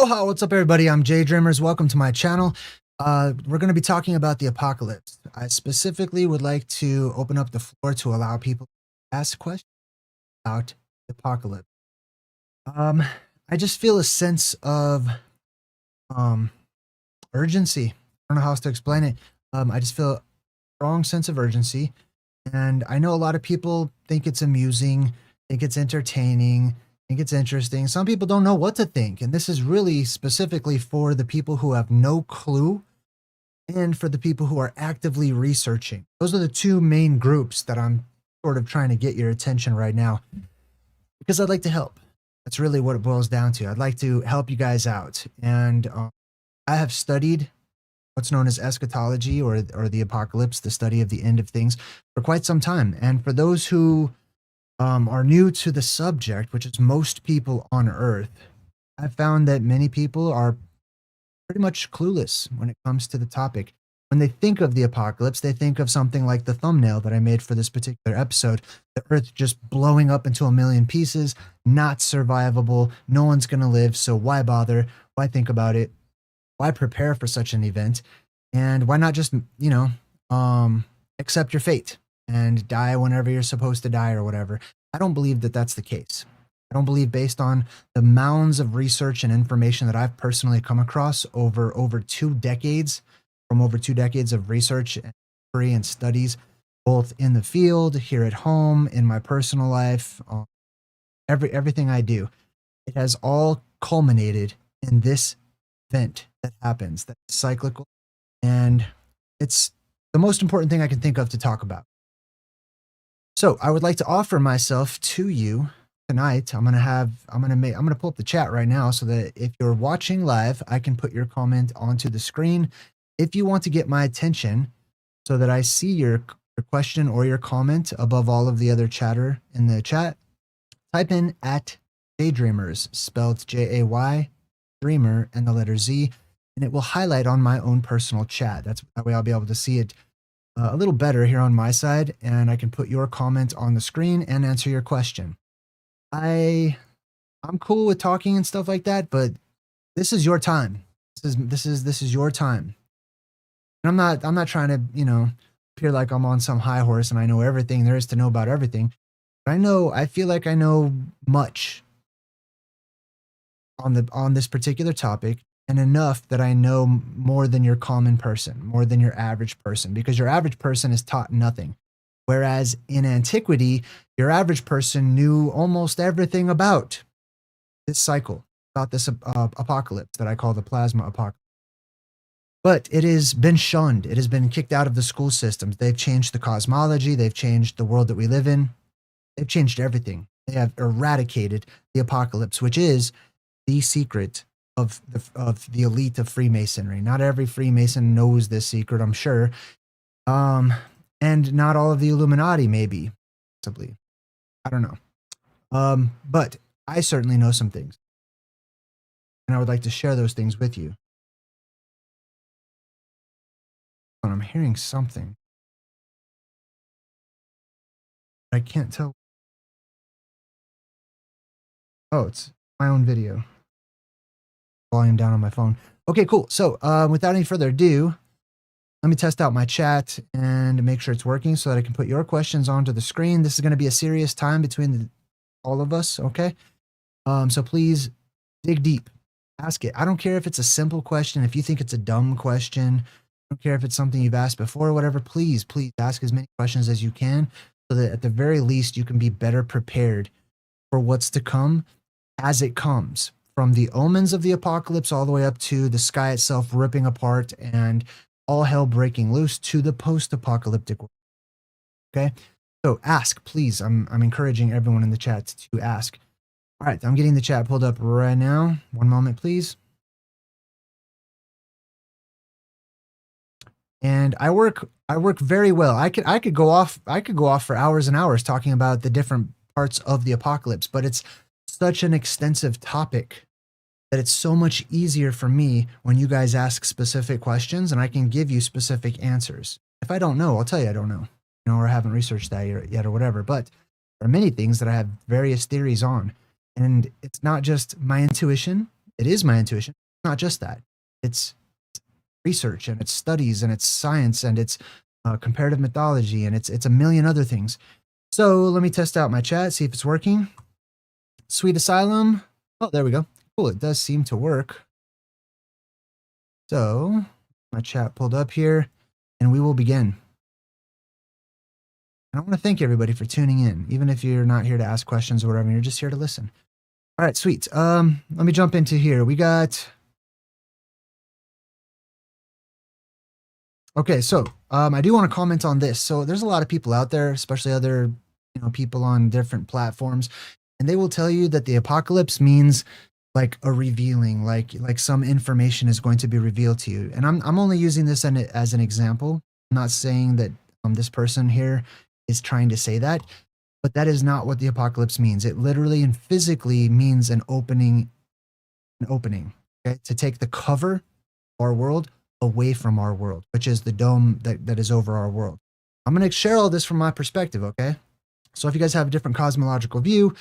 Aloha, what's up everybody? I'm JayDreamerZ. Welcome to my channel. We're going to be talking about the apocalypse. I specifically would like to open up the floor to allow people to ask questions about the apocalypse. I just feel a sense of urgency. I don't know how else to explain it. I just feel a strong sense of urgency, and I know a lot of people think it's amusing, think it's entertaining, think it's interesting. Some people don't know what to think, and this is really specifically for the people who have no clue and for the people who are actively researching. Those are the two main groups that I'm sort of trying to get your attention right now, because I'd like to help. That's really what it boils down to. I'd like to help you guys out, and I have studied what's known as eschatology or the apocalypse, the study of the end of things, for quite some time. And for those who are new to the subject, which is most people on Earth, I've found that many people are pretty much clueless when it comes to the topic. When they think of the apocalypse, they think of something like the thumbnail that I made for this particular episode, the Earth just blowing up into a million pieces, not survivable, no one's going to live, so why bother? Why think about it? Why prepare for such an event? And why not just, accept your fate and die whenever you're supposed to die or whatever? I don't believe that that's the case. I don't believe, based on the mounds of research and information that I've personally come across over 2 decades, from over 2 decades of research and studies, both in the field, here at home, in my personal life, everything I do, it has all culminated in this event that happens, that's cyclical, and it's the most important thing I can think of to talk about. So I would like to offer myself to you tonight. I'm gonna pull up the chat right now so that if you're watching live, I can put your comment onto the screen. If you want to get my attention so that I see your question or your comment above all of the other chatter in the chat, type in @JayDreamerZ, spelled J-A-Y, Dreamer, and the letter Z, and it will highlight on my own personal chat. That way I'll be able to see it a little better here on my side, and I can put your comment on the screen and answer your question. I'm cool with talking and stuff like that, but this is your time. This is your time. And I'm not trying to, appear like I'm on some high horse and I know everything there is to know about everything. But I feel like I know much on this particular topic, and enough that I know more than your common person, more than your average person, because your average person is taught nothing. Whereas in antiquity, your average person knew almost everything about this cycle, about this apocalypse that I call the plasma apocalypse. But it has been shunned. It has been kicked out of the school systems. They've changed the cosmology. They've changed the world that we live in. They've changed everything. They have eradicated the apocalypse, which is the secret of the elite of Freemasonry. Not every Freemason knows this secret, I'm sure. And not all of the Illuminati, maybe, possibly. I don't know. But I certainly know some things, and I would like to share those things with you. But I'm hearing something. I can't tell. Oh, it's my own video. Volume down on my phone. Okay, cool. So without any further ado, let me test out my chat and make sure it's working so that I can put your questions onto the screen. This is going to be a serious time between all of us, okay? So please dig deep. Ask it. I don't care if it's a simple question. If you think it's a dumb question, I don't care if it's something you've asked before or whatever, please ask as many questions as you can so that at the very least you can be better prepared for what's to come as it comes. From the omens of the apocalypse all the way up to the sky itself ripping apart and all hell breaking loose to the post-apocalyptic world. Okay? So ask, please. I'm encouraging everyone in the chat to ask. All right, I'm getting the chat pulled up right now. One moment, please. And I work very well. I could go off for hours and hours talking about the different parts of the apocalypse, but it's such an extensive topic that it's so much easier for me when you guys ask specific questions and I can give you specific answers. If I don't know, I'll tell you I don't know, or I haven't researched that yet or whatever. But there are many things that I have various theories on, and it's not just my intuition. It is my intuition. It's not just that. It's research and it's studies and it's science and it's comparative mythology and it's a million other things. So let me test out my chat, see if it's working. Sweet Asylum. Oh, there we go. Cool. It does seem to work. So my chat pulled up here and we will begin. And I want to thank everybody for tuning in, even if you're not here to ask questions or whatever, you're just here to listen. All right, sweet. Let me jump into here. We got... Okay, so I do want to comment on this. So there's a lot of people out there, especially other people on different platforms, and they will tell you that the apocalypse means like a revealing, like some information is going to be revealed to you. And I'm only using this as an example. I'm not saying that this person here is trying to say that, but that is not what the apocalypse means. It literally and physically means an opening, okay? To take the cover of our world away from our world, which is the dome that is over our world. I'm going to share all this from my perspective, okay? So if you guys have a different cosmological view,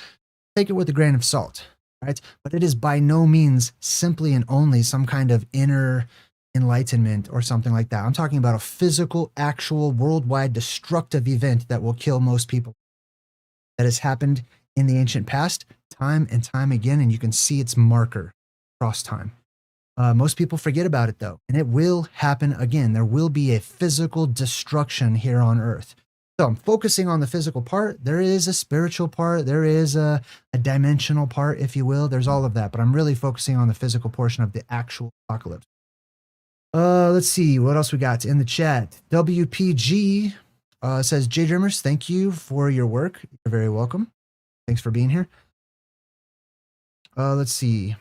take it with a grain of salt, right? But it is by no means simply and only some kind of inner enlightenment or something like that. I'm talking about a physical, actual, worldwide destructive event that will kill most people. That has happened in the ancient past, time and time again, and you can see its marker across time. Most people forget about it though, and it will happen again. There will be a physical destruction here on Earth. So I'm focusing on the physical part. There is a spiritual part. There is a dimensional part, if you will. There's all of that, but I'm really focusing on the physical portion of the actual apocalypse. Let's see what else we got in the chat. WPG says, JayDreamerZ, thank you for your work. You're very welcome. Thanks for being here. Let's see.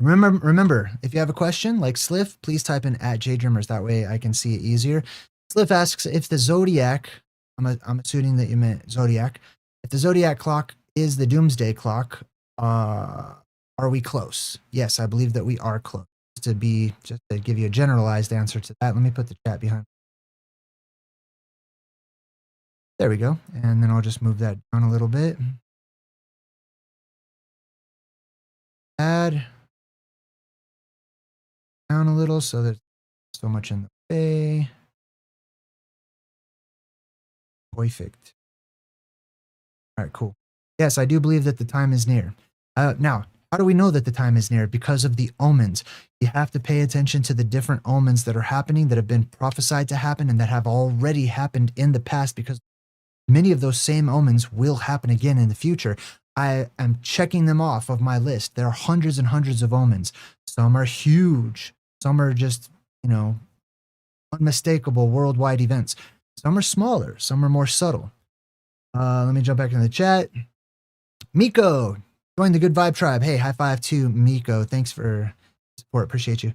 Remember, if you have a question like Sliff, please type in @JayDreamerZ. That way I can see it easier. Sliff asks if the Zodiac, I'm assuming that you meant Zodiac, if the Zodiac clock is the doomsday clock, are we close? Yes, I believe that we are close. Just to give you a generalized answer to that, let me put the chat behind. There we go. And then I'll just move that down a little bit. Add down a little so there's so much in the way. Perfect. All right, cool. Yes, I do believe that the time is near. Now, how do we know that the time is near? Because of the omens. You have to pay attention to the different omens that are happening, that have been prophesied to happen, and that have already happened in the past, because many of those same omens will happen again in the future. I am checking them off of my list. There are hundreds and hundreds of omens. Some are huge. Some are just, unmistakable worldwide events. Some are smaller. Some are more subtle. Let me jump back in the chat. Miko, join the Good Vibe Tribe. Hey, high five to Miko. Thanks for support. Appreciate you.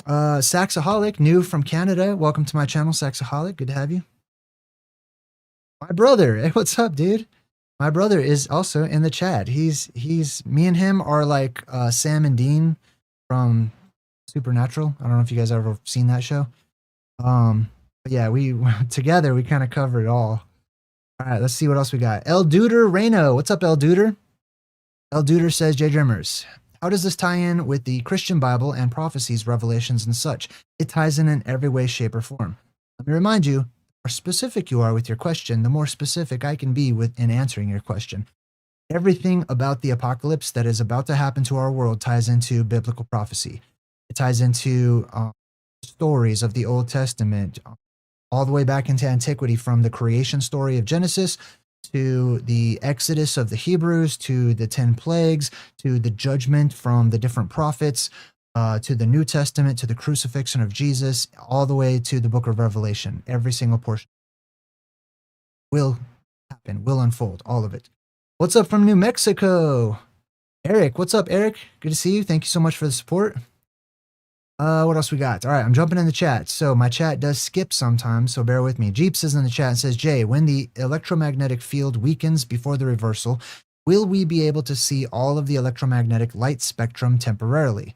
Saxaholic, new from Canada. Welcome to my channel, Saxaholic. Good to have you. My brother. Hey, what's up, dude? My brother is also in the chat. Me and him are like Sam and Dean from Supernatural. I don't know if you guys ever seen that show. But yeah, we together, we kind of cover it all. All right, let's see what else we got. El Duder Reno. What's up, El Duder? El Duder says, JayDreamerZ, how does this tie in with the Christian Bible and prophecies, revelations, and such? It ties in every way, shape, or form. Let me remind you, the more specific you are with your question, the more specific I can be in answering your question. Everything about the apocalypse that is about to happen to our world ties into biblical prophecy. It ties into stories of the Old Testament, all the way back into antiquity, from the creation story of Genesis to the Exodus of the Hebrews, to the 10 plagues, to the judgment from the different prophets, to the New Testament, to the crucifixion of Jesus, all the way to the book of Revelation. Every single portion will happen, will unfold, all of it. What's up from New Mexico? Eric, what's up, Eric? Good to see you. Thank you so much for the support. What else we got? All right, I'm jumping in the chat. So my chat does skip sometimes, so bear with me. Jeeps is in the chat and says, Jay, when the electromagnetic field weakens before the reversal, will we be able to see all of the electromagnetic light spectrum temporarily?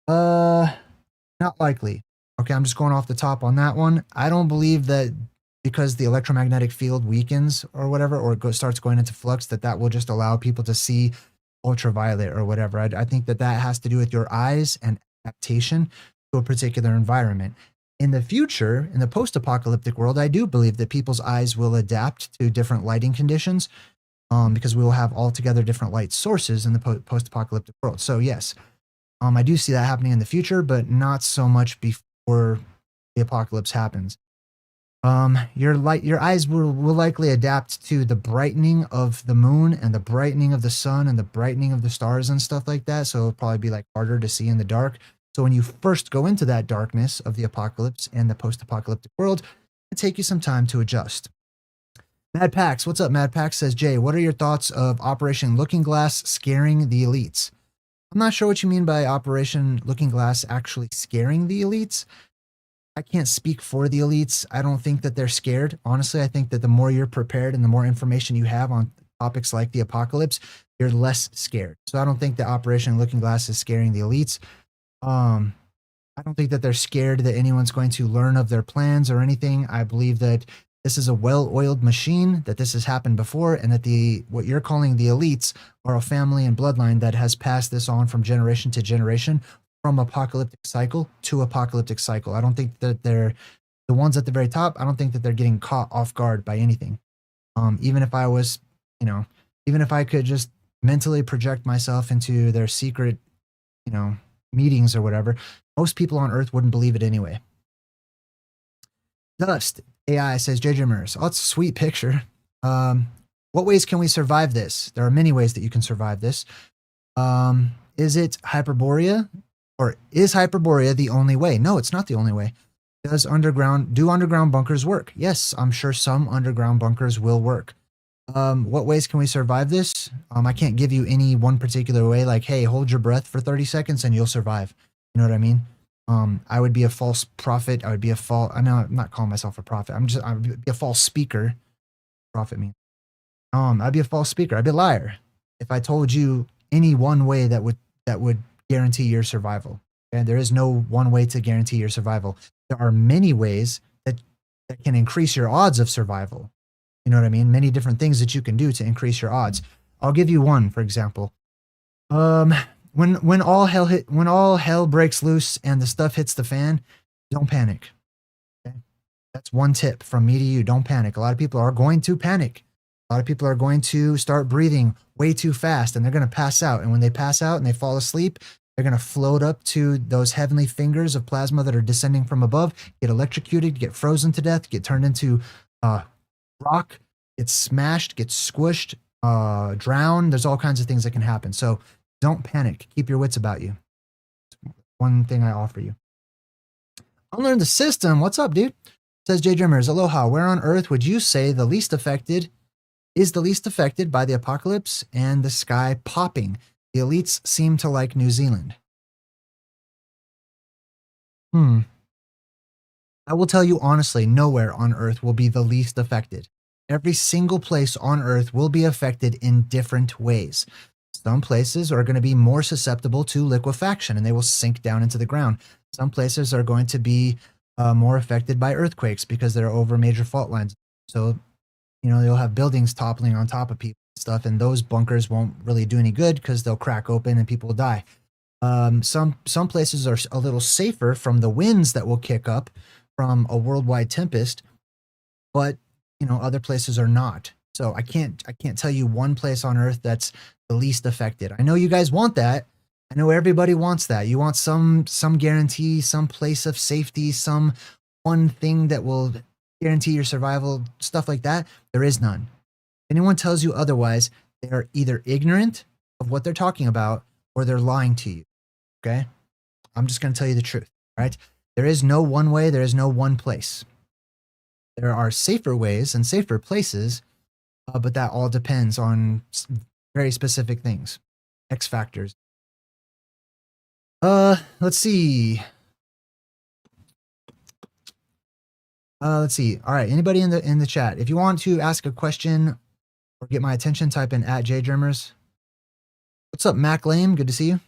Not likely. Okay, I'm just going off the top on that one. I don't believe that because the electromagnetic field weakens or whatever, or starts going into flux, that will just allow people to see ultraviolet or whatever. I think that that has to do with your eyes and adaptation to a particular environment. In the future, in the post-apocalyptic world, I do believe that people's eyes will adapt to different lighting conditions, because we will have altogether different light sources in the post-apocalyptic world. So yes, I do see that happening in the future, but not so much before the apocalypse happens. Your eyes will likely adapt to the brightening of the moon and the brightening of the sun and the brightening of the stars and stuff like that. So it'll probably be like harder to see in the dark. So when you first go into that darkness of the apocalypse and the post-apocalyptic world, it'll take you some time to adjust. Mad Pax, what's up? Mad Pax says, Jay, what are your thoughts of Operation Looking Glass scaring the elites? I'm not sure what you mean by Operation Looking Glass actually scaring the elites. I can't speak for the elites. I don't think that they're scared. Honestly, I think that the more you're prepared and the more information you have on topics like the apocalypse, you're less scared. So I don't think that Operation Looking Glass is scaring the elites. I don't think that they're scared that anyone's going to learn of their plans or anything. I believe that this is a well-oiled machine, that this has happened before, and that what you're calling the elites are a family and bloodline that has passed this on from generation to generation, from apocalyptic cycle to apocalyptic cycle. I don't think that they're the ones at the very top. I don't think that they're getting caught off guard by anything. Even if I was, even if I could just mentally project myself into their secret, meetings or whatever, most people on Earth wouldn't believe it anyway. Dust AI says, JayDreamerZ. Oh, that's a sweet picture. What ways can we survive this? There are many ways that you can survive this. Is it Hyperborea? Or is Hyperborea the only way? No, it's not the only way. Do underground bunkers work? Yes, I'm sure some underground bunkers will work. What ways can we survive this? I can't give you any one particular way, like, hey, hold your breath for 30 seconds and you'll survive. You know what I mean? I would be a false prophet. I know I'm not calling myself a prophet. I would be a false speaker. Prophet means. I'd be a false speaker. I'd be a liar if I told you any one way that would guarantee your survival. And there is no one way to guarantee your survival. There are many ways that can increase your odds of survival. You know what I mean? Many different things that you can do to increase your odds. I'll give you one, for example. When all hell breaks loose and the stuff hits the fan, don't panic. Okay? That's one tip from me to you. Don't panic. A lot of people are going to panic. A lot of people are going to start breathing way too fast and they're going to pass out. And when they pass out and they fall asleep, they're going to float up to those heavenly fingers of plasma that are descending from above, get electrocuted, get frozen to death, get turned into rock, get smashed, get squished, drown. There's all kinds of things that can happen. So don't panic. Keep your wits about you. One thing I offer you. Unlearn the system. What's up, dude? Says JayDreamerZ. Aloha. Where on Earth would you say the least affected by the apocalypse and the sky popping? The elites seem to like New Zealand. I will tell you honestly, nowhere on Earth will be the least affected. Every single place on Earth will be affected in different ways. Some places are going to be more susceptible to liquefaction and they will sink down into the ground. Some places are going to be more affected by earthquakes because they're over major fault lines. So, you'll have buildings toppling on top of people and stuff, and those bunkers won't really do any good because they'll crack open and people will die. Some places are a little safer from the winds that will kick up from a worldwide tempest, but other places are not. So I can't tell you one place on Earth that's the least affected. I know you guys want that. I know everybody wants that. You want some guarantee, some place of safety, some one thing that will guarantee your survival, stuff like that. There is none. If anyone tells you otherwise, they are either ignorant of what they're talking about or they're lying to you. Okay? I'm just going to tell you the truth, right? There is no one way, there is no one place. There are safer ways and safer places, but that all depends on very specific things. X factors. Let's see. Let's see. All right. Anybody in the chat, if you want to ask a question or get my attention, type in @JayDreamerZ. What's up, Mac Lame? Good to see you.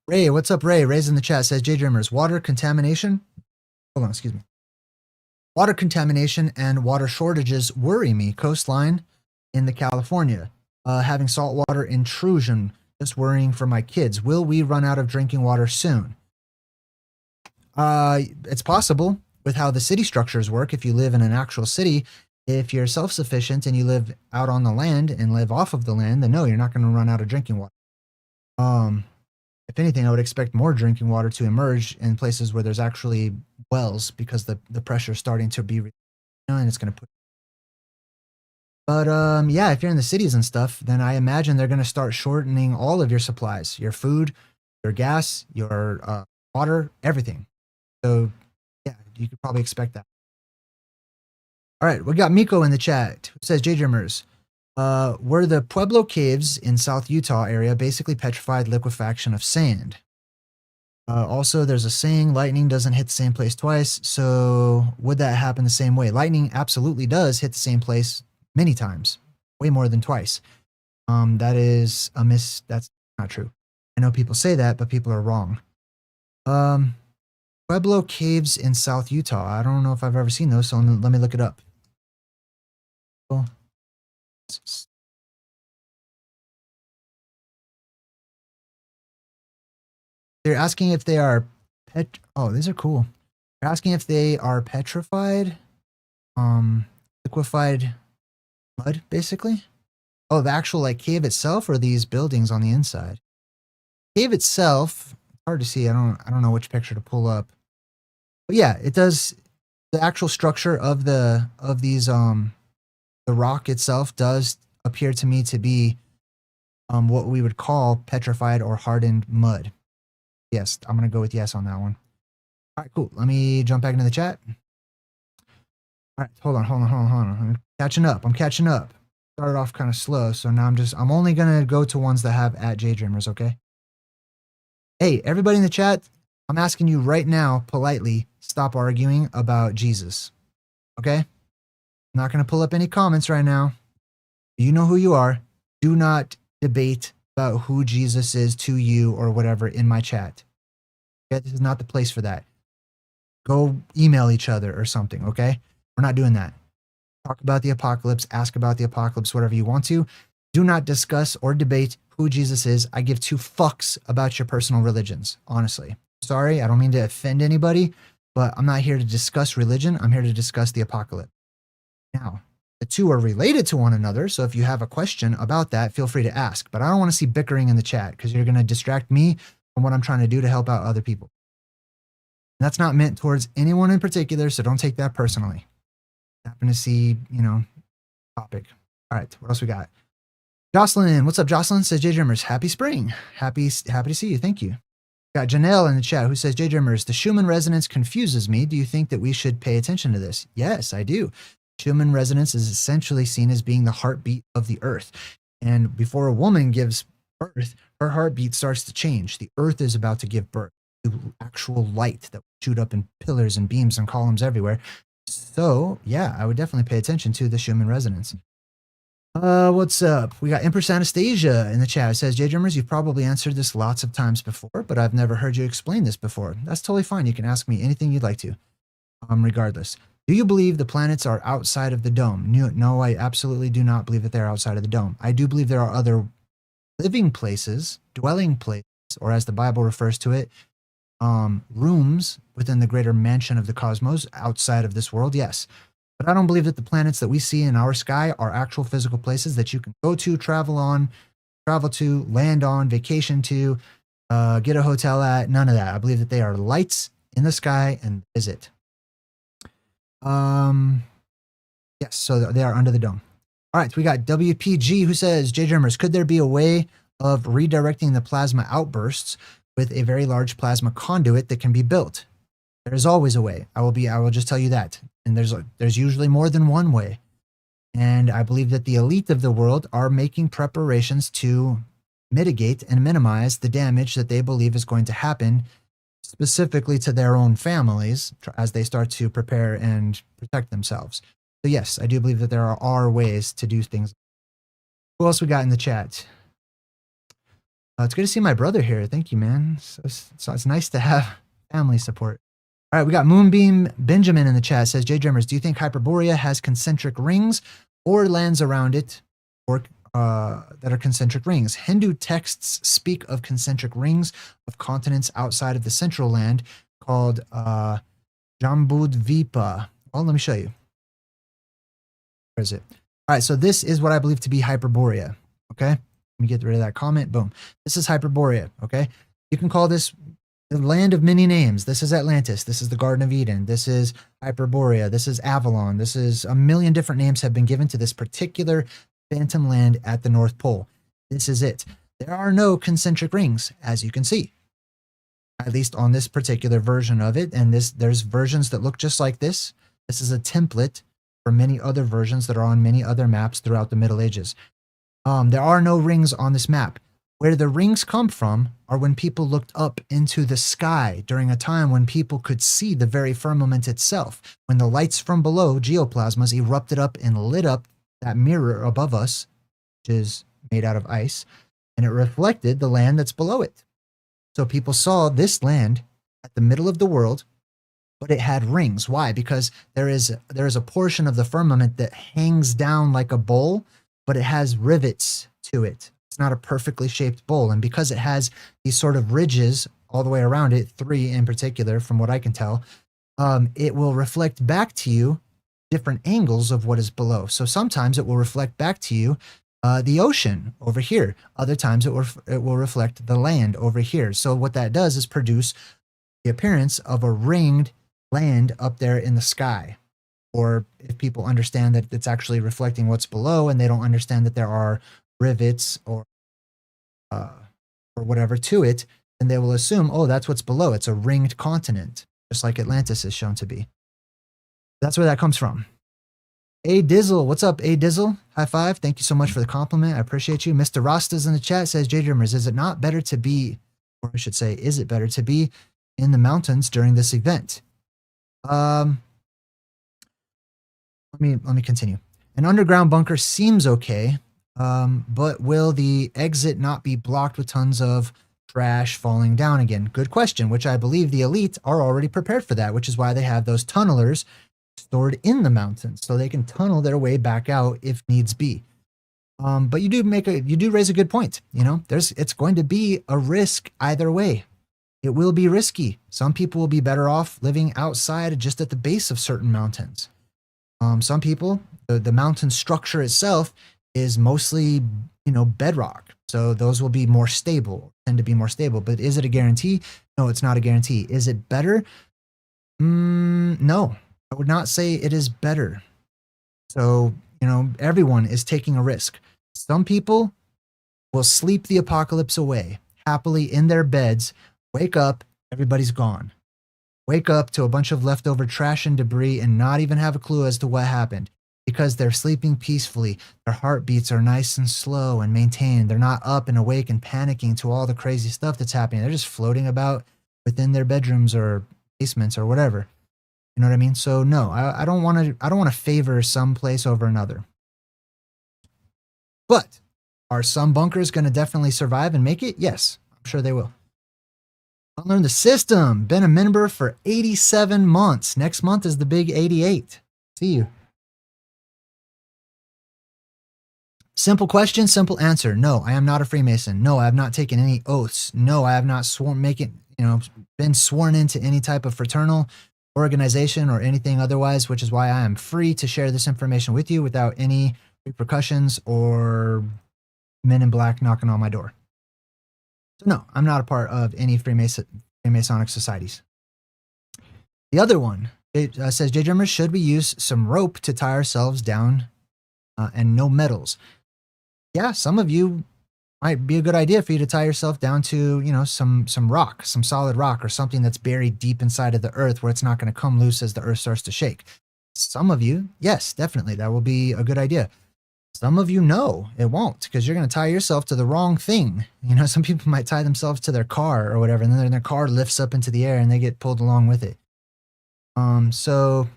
Ray, what's up, Ray? Ray's in the chat, says JayDreamerZ. Water contamination. Hold on, excuse me. Water contamination and water shortages worry me. Coastline in the California. Having saltwater intrusion, just worrying for my kids. Will we run out of drinking water soon? It's possible with how the city structures work. If you live in an actual city, if you're self-sufficient and you live out on the land and live off of the land, then no, you're not going to run out of drinking water. If anything, I would expect more drinking water to emerge in places where there's actually wells because the pressure is starting to be, and it's going to put. But yeah, if you're in the cities and stuff, then I imagine they're going to start shortening all of your supplies, your food, your gas, your water, everything. So yeah, you could probably expect that. All right, we got Miko in the chat who says, JayDreamerZ, were the Pueblo Caves in South Utah area basically petrified liquefaction of sand? Also, there's a saying, lightning doesn't hit the same place twice. So would that happen the same way? Lightning absolutely does hit the same place many times, way more than twice. That is a that's not true. I know people say that, but people are wrong. Pueblo Caves in South Utah. I don't know if I've ever seen those, so let me look it up. They're asking if they are oh, these are cool. They're asking if they are petrified, liquefied mud, basically. Oh, the actual like cave itself, or these buildings on the inside? Cave itself, hard to see. I don't know which picture to pull up. But yeah, it does. The actual structure of these the rock itself does appear to me to be what we would call petrified or hardened mud. Yes, I'm gonna go with yes on that one. All right, cool. Let me jump back into the chat. All right, hold on. I'm catching up. Started off kind of slow, so now I'm only gonna go to ones that have @JayDreamerZ, okay? Hey, everybody in the chat, I'm asking you right now, politely, stop arguing about Jesus. Okay? I'm not gonna pull up any comments right now. You know who you are. Do not debate about who Jesus is to you or whatever in my chat. Okay? This is not the place for that. Go email each other or something, okay? We're not doing that. Talk about the apocalypse, ask about the apocalypse, whatever you want to. Do not discuss or debate who Jesus is. I give 2 fucks about your personal religions, honestly. Sorry, I don't mean to offend anybody, but I'm not here to discuss religion. I'm here to discuss the apocalypse. Now, the 2 are related to one another, so if you have a question about that, feel free to ask. But I don't want to see bickering in the chat because you're going to distract me from what I'm trying to do to help out other people. And that's not meant towards anyone in particular, so don't take that personally. Happen to see, topic. All right, what else we got? Jocelyn, what's up, Jocelyn? Says JayDreamerZ, happy spring. Happy to see you. Thank you. Got Janelle in the chat who says, JayDreamerZ, the Schumann resonance confuses me. Do you think that we should pay attention to this? Yes, I do. Schumann resonance is essentially seen as being the heartbeat of the earth. And before a woman gives birth, her heartbeat starts to change. The earth is about to give birth to actual light that will shoot up in pillars and beams and columns everywhere. So, yeah, I would definitely pay attention to the Schumann resonance. What's up? We got Empress Anastasia in the chat. It says, JayDreamerZ, you've probably answered this lots of times before, but I've never heard you explain this before. That's totally fine. You can ask me anything you'd like to, regardless. Do you believe the planets are outside of the dome? No, I absolutely do not believe that they're outside of the dome. I do believe there are other living places, dwelling places, or as the Bible refers to it, rooms within the greater mansion of the cosmos outside of this world, yes. But I don't believe that the planets that we see in our sky are actual physical places that you can go to, travel to, land on, vacation to, get a hotel at, none of that. I believe that they are lights in the sky and is it. Yes, so they are under the dome. All right, we got WPG who says, JayDreamerZ, could there be a way of redirecting the plasma outbursts with a very large plasma conduit that can be built? There is always a way. I will just tell you that. And there's usually more than one way. And I believe that the elite of the world are making preparations to mitigate and minimize the damage that they believe is going to happen specifically to their own families as they start to prepare and protect themselves. So yes, I do believe that there are ways to do things. Who else we got in the chat? It's good to see my brother here. Thank you, man. So it's nice to have family support. All right, we got Moonbeam Benjamin in the chat. Says, JayDreamerZ, do you think Hyperborea has concentric rings or lands around it, or that are concentric rings. Hindu texts speak of concentric rings of continents outside of the central land called Jambudvipa. Well, let me show you. Where is it? All right, so this is what I believe to be Hyperborea. Okay, let me get rid of that comment. Boom. This is Hyperborea. Okay, you can call this the land of many names. This is Atlantis. This is the Garden of Eden. This is Hyperborea. This is Avalon. This is a million different names have been given to this particular phantom land at the North Pole. This is it. There are no concentric rings, as you can see, at least on this particular version of it. And there's versions that look just like this. This is a template for many other versions that are on many other maps throughout the Middle Ages. There are no rings on this map. Where the rings come from are when people looked up into the sky during a time when people could see the very firmament itself. When the lights from below, geoplasmas, erupted up and lit up that mirror above us, which is made out of ice, and it reflected the land that's below it. So people saw this land at the middle of the world, but it had rings. Why? Because there is a portion of the firmament that hangs down like a bowl, but it has rivets to it. It's not a perfectly shaped bowl. And because it has these sort of ridges all the way around it, 3 in particular, from what I can tell, it will reflect back to you different angles of what is below. So sometimes it will reflect back to you the ocean over here. Other times it will reflect the land over here. So what that does is produce the appearance of a ringed land up there in the sky. Or if people understand that it's actually reflecting what's below and they don't understand that there are rivets or whatever to it, then they will assume, oh, that's what's below. It's a ringed continent, just like Atlantis is shown to be. That's where that comes from. A Dizzle, what's up, A Dizzle? High five. Thank you so much for the compliment. I appreciate you. Mr. Rasta's in the chat says, JayDreamerZ, is it not better to be, or I should say, is it better to be in the mountains during this event? Let me continue. An underground bunker seems okay, but will the exit not be blocked with tons of trash falling down again? Good question, which I believe the elite are already prepared for that, which is why they have those tunnelers stored in the mountains, so they can tunnel their way back out if needs be. But you do raise a good point. You know, it's going to be a risk either way. It will be risky. Some people will be better off living outside, just at the base of certain mountains. Some people, the mountain structure itself is mostly, bedrock. So those will be more stable, tend to be more stable. But is it a guarantee? No, it's not a guarantee. Is it better? No, I would not say it is better. So, everyone is taking a risk. Some people will sleep the apocalypse away, happily in their beds, wake up, everybody's gone. Wake up to a bunch of leftover trash and debris and not even have a clue as to what happened, because they're sleeping peacefully. Their heartbeats are nice and slow and maintained. They're not up and awake and panicking to all the crazy stuff that's happening. They're just floating about within their bedrooms or basements or whatever. You know what I mean? So no, I don't want to favor some place over another. But are some bunkers going to definitely survive and make it? Yes, I'm sure they will. Unlearn the system. Been a member for 87 months. Next month is the big 88. See you. Simple question, simple answer. No, I am not a Freemason. No, I have not taken any oaths. No, I have not been sworn into any type of fraternal organization or anything otherwise, which is why I am free to share this information with you without any repercussions or men in black knocking on my door. So no, I'm not a part of any Freemasonic societies. The other one, it says, JayDreamerZ, should we use some rope to tie ourselves down and no metals? Yeah, some of you might be a good idea for you to tie yourself down to, some rock, some solid rock or something that's buried deep inside of the earth where it's not going to come loose as the earth starts to shake. Some of you, yes, definitely, that will be a good idea. Some of you, no, it won't, because you're going to tie yourself to the wrong thing. Some people might tie themselves to their car or whatever, and then their car lifts up into the air and they get pulled along with it. So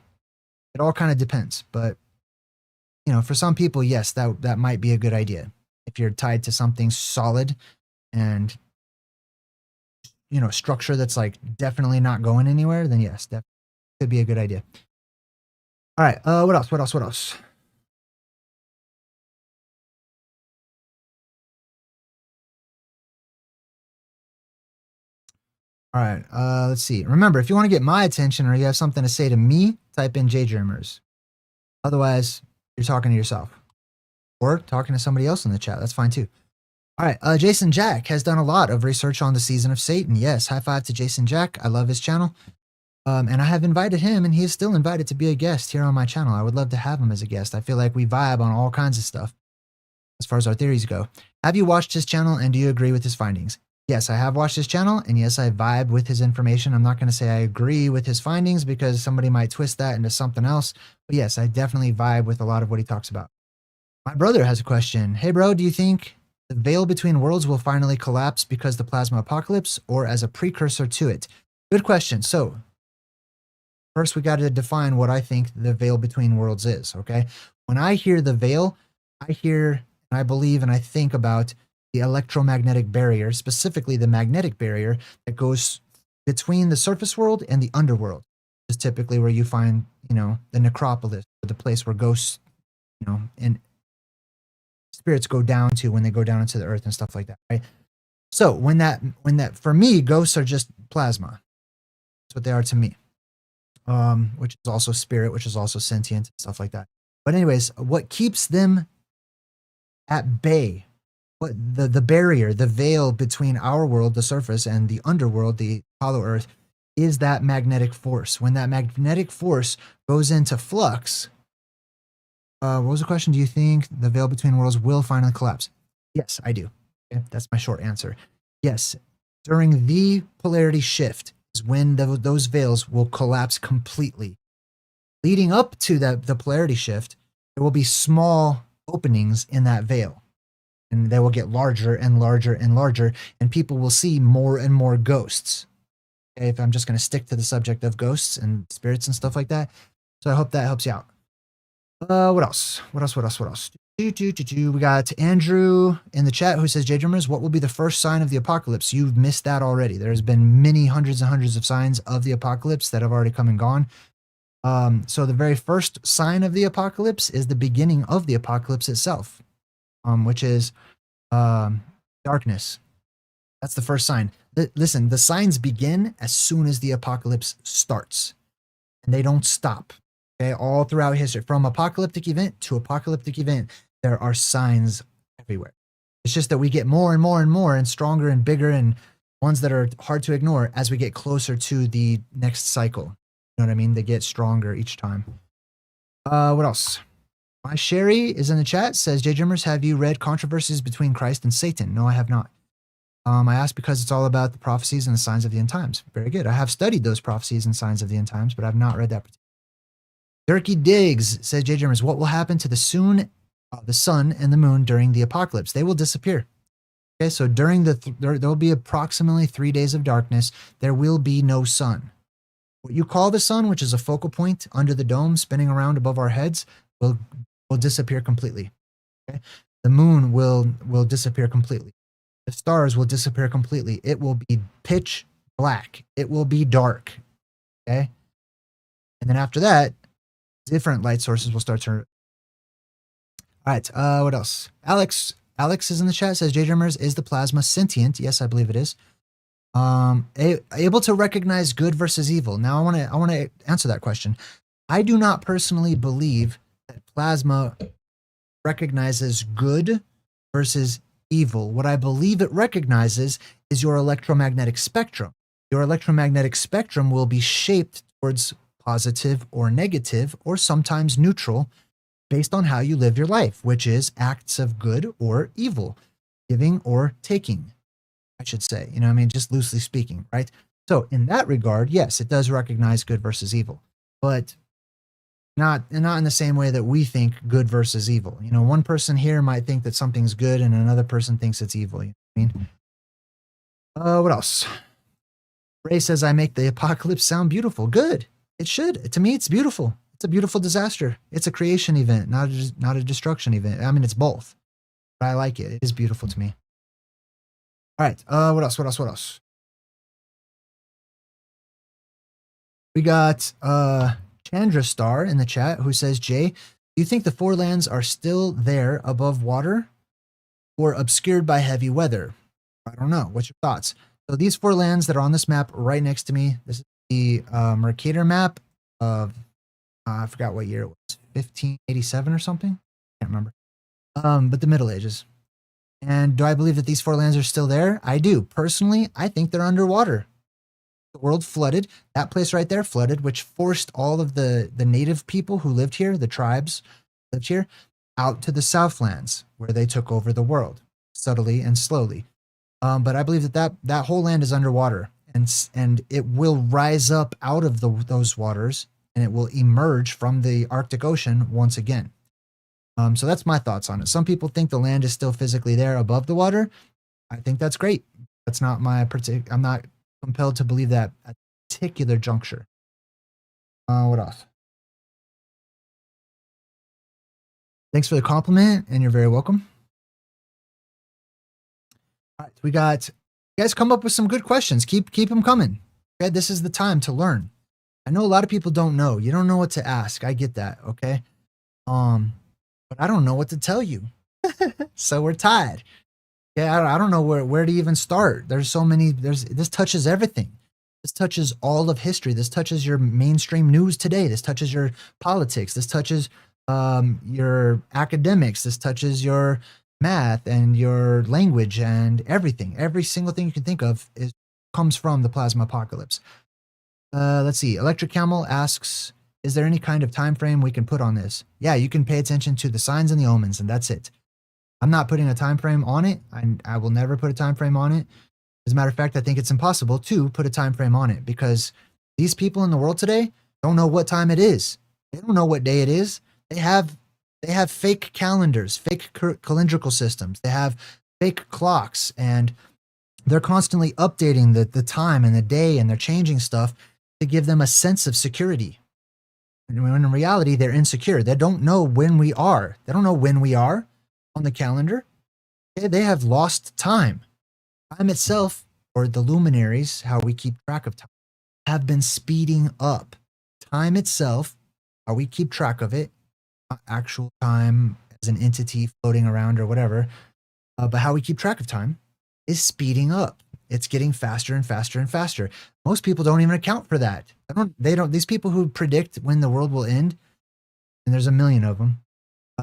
it all kind of depends. But, for some people, yes, that might be a good idea. If you're tied to something solid and, structure that's like definitely not going anywhere, then yes, that could be a good idea. All right. What else? All right. Let's see. Remember, if you want to get my attention or you have something to say to me, type in JayDreamerZ. Otherwise, you're talking to yourself or talking to somebody else in the chat. That's fine too. All right. Jason Jack has done a lot of research on the season of Satan. Yes. High five to Jason Jack. I love his channel. And I have invited him, and he is still invited to be a guest here on my channel. I would love to have him as a guest. I feel like we vibe on all kinds of stuff as far as our theories go. Have you watched his channel, and do you agree with his findings? Yes, I have watched his channel, and yes, I vibe with his information. I'm not going to say I agree with his findings because somebody might twist that into something else. But yes, I definitely vibe with a lot of what he talks about. My brother has a question. Hey, bro, do you think the veil between worlds will finally collapse because the plasma apocalypse or as a precursor to it? Good question. So first, we got to define what I think the veil between worlds is, okay? When I hear the veil, I hear, and I believe, and I think about the electromagnetic barrier, specifically the magnetic barrier that goes between the surface world and the underworld. Is typically where you find, the necropolis, or the place where ghosts, and spirits go down to when they go down into the earth and stuff like that, right? So when that, for me, ghosts are just plasma. That's what they are to me. Which is also spirit, which is also sentient, stuff like that. But anyways, what keeps them at bay, what the barrier, the veil between our world, the surface, and the underworld, the hollow earth, is that magnetic force. When that magnetic force goes into flux, what was the question? Do you think the veil between worlds will finally collapse? Yes, I do. Okay? That's my short answer. Yes, during the polarity shift is when those veils will collapse completely. Leading up to the polarity shift, there will be small openings in that veil. And they will get larger and larger and larger, and people will see more and more ghosts. Okay, if I'm just going to stick to the subject of ghosts and spirits and stuff like that. So I hope that helps you out. What else? We got Andrew in the chat who says, JayDreamerZ, what will be the first sign of the apocalypse? You've missed that already. There's been many hundreds and hundreds of signs of the apocalypse that have already come and gone. So the very first sign of the apocalypse is the beginning of the apocalypse itself, which is darkness. That's the first sign. Listen, the signs begin as soon as the apocalypse starts, and they don't stop. Okay, all throughout history, from apocalyptic event to apocalyptic event, there are signs everywhere. It's just that we get more and more and more and stronger and bigger and ones that are hard to ignore as we get closer to the next cycle. You know what I mean? They get stronger each time. What else? My Sherry is in the chat, says, JayDreamerZ, have you read Controversies Between Christ and Satan? No, I have not. I asked because it's all about the prophecies and the signs of the end times. Very good. I have studied those prophecies and signs of the end times, but I've not read that particular. Durkee Diggs says, JayDreamerZ, what will happen to the sun and the moon during the apocalypse? They will disappear. Okay, so during there will be approximately 3 days of darkness. There will be no sun. What you call the sun, which is a focal point under the dome spinning around above our heads, will disappear completely. Okay? The moon will disappear completely. The stars will disappear completely. It will be pitch black. It will be dark. Okay? And then after that, different light sources will start to... All right, what else? Alex is in the chat, says, JayDreamerZ, is the plasma sentient? Yes, I believe it is. Able to recognize good versus evil. Now, I want to answer that question. I do not personally believe that plasma recognizes good versus evil. What I believe it recognizes is your electromagnetic spectrum. Your electromagnetic spectrum will be shaped towards positive or negative, or sometimes neutral, based on how you live your life, which is acts of good or evil, giving or taking, I should say. You know what I mean? Just loosely speaking, right? So in that regard, yes, it does recognize good versus evil, but not in the same way that we think good versus evil. You know, one person here might think that something's good and another person thinks it's evil. You know what I mean? What else? Ray says, I make the apocalypse sound beautiful. Good. It should. To me, it's beautiful. It's a beautiful disaster. It's a creation event, not a destruction event. I mean, it's both. But I like it. It is beautiful to me. All right. What else? We got Chandra Star in the chat who says, Jay, do you think the four lands are still there above water or obscured by heavy weather? I don't know. What's your thoughts? So these 4 lands that are on this map right next to me, this is the Mercator map of, I forgot what year it was, 1587 or something? Can't remember. But the Middle Ages. And do I believe that these 4 lands are still there? I do. Personally, I think they're underwater. The world flooded. That place right there flooded, which forced all of the native people who lived here, the tribes lived here, out to the Southlands, where they took over the world, subtly and slowly. But I believe that whole land is underwater, and it will rise up out of those waters, and it will emerge from the Arctic Ocean once again. So that's my thoughts on it. Some people think the land is still physically there above the water. I think that's great. That's not my I'm not compelled to believe that at a particular juncture. What else? Thanks for the compliment, and you're very welcome. All right, we got, you guys come up with some good questions. Keep them coming. Okay, this is the time to learn. I know a lot of people don't know. You don't know what to ask. I get that. Okay. But I don't know what to tell you. So we're tied. Yeah, I don't know where to even start. There's so many. This touches everything. This touches all of history. This touches your mainstream news today. This touches your politics. This touches your academics. This touches your math and your language and everything. Every single thing you can think of comes from the plasma apocalypse. Let's see. Electric Camel asks, is there any kind of time frame we can put on this? Yeah, you can pay attention to the signs and the omens, and that's it. I'm not putting a time frame on it. I will never put a time frame on it. As a matter of fact, I think it's impossible to put a time frame on it, because these people in the world today don't know what time it is. They don't know what day it is. They have fake calendars, fake calendrical systems. They have fake clocks, and they're constantly updating the time and the day, and they're changing stuff to give them a sense of security. And when in reality, they're insecure. They don't know when we are. They don't know when we are on the calendar. They have lost time. Time itself, or the luminaries, how we keep track of time, have been speeding up. Time itself, how we keep track of it, not actual time as an entity floating around or whatever, but how we keep track of time is speeding up. It's getting faster and faster and faster. Most people don't even account for that. These people who predict when the world will end, and there's a million of them,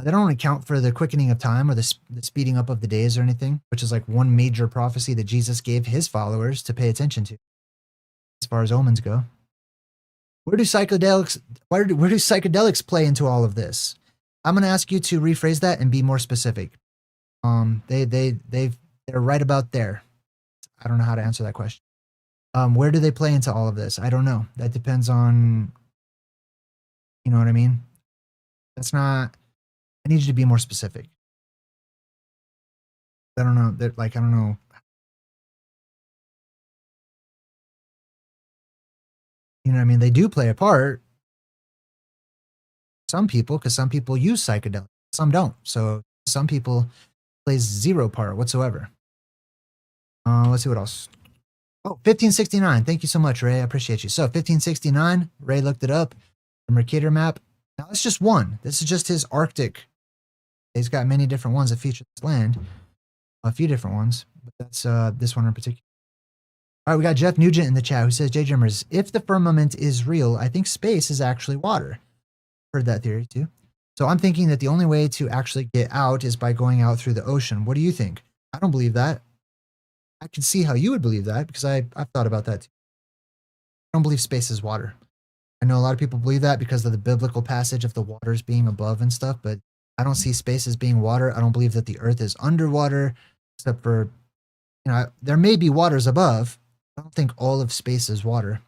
they don't account for the quickening of time or the speeding up of the days or anything, which is like one major prophecy that Jesus gave his followers to pay attention to, as far as omens go. Where do psychedelics play into all of this? I'm going to ask you to rephrase that and be more specific. They're right about there. I don't know how to answer that question. Where do they play into all of this? I don't know. That depends on, you know what I mean? That's not, I need you to be more specific. I don't know. I don't know. You know what I mean? They do play a part. Some people, because some people use psychedelics, some don't. So some people plays zero part whatsoever. Let's see what else. Oh, 1569. Thank you so much, Ray. I appreciate you. So 1569, Ray looked it up. The Mercator map. Now it's just one. This is just his Arctic. He's got many different ones that feature this land. A few different ones, but that's this one in particular. All right, we got Jeff Nugent in the chat who says, JayDreamerZ, if the firmament is real, I think space is actually water. Heard that theory too. So I'm thinking that the only way to actually get out is by going out through the ocean. What do you think? I don't believe that. I can see how you would believe that, because I've thought about that too. I don't believe space is water. I know a lot of people believe that because of the biblical passage of the waters being above and stuff, but I don't see space as being water. I don't believe that the earth is underwater, except for, there may be waters above. I don't think all of space is water.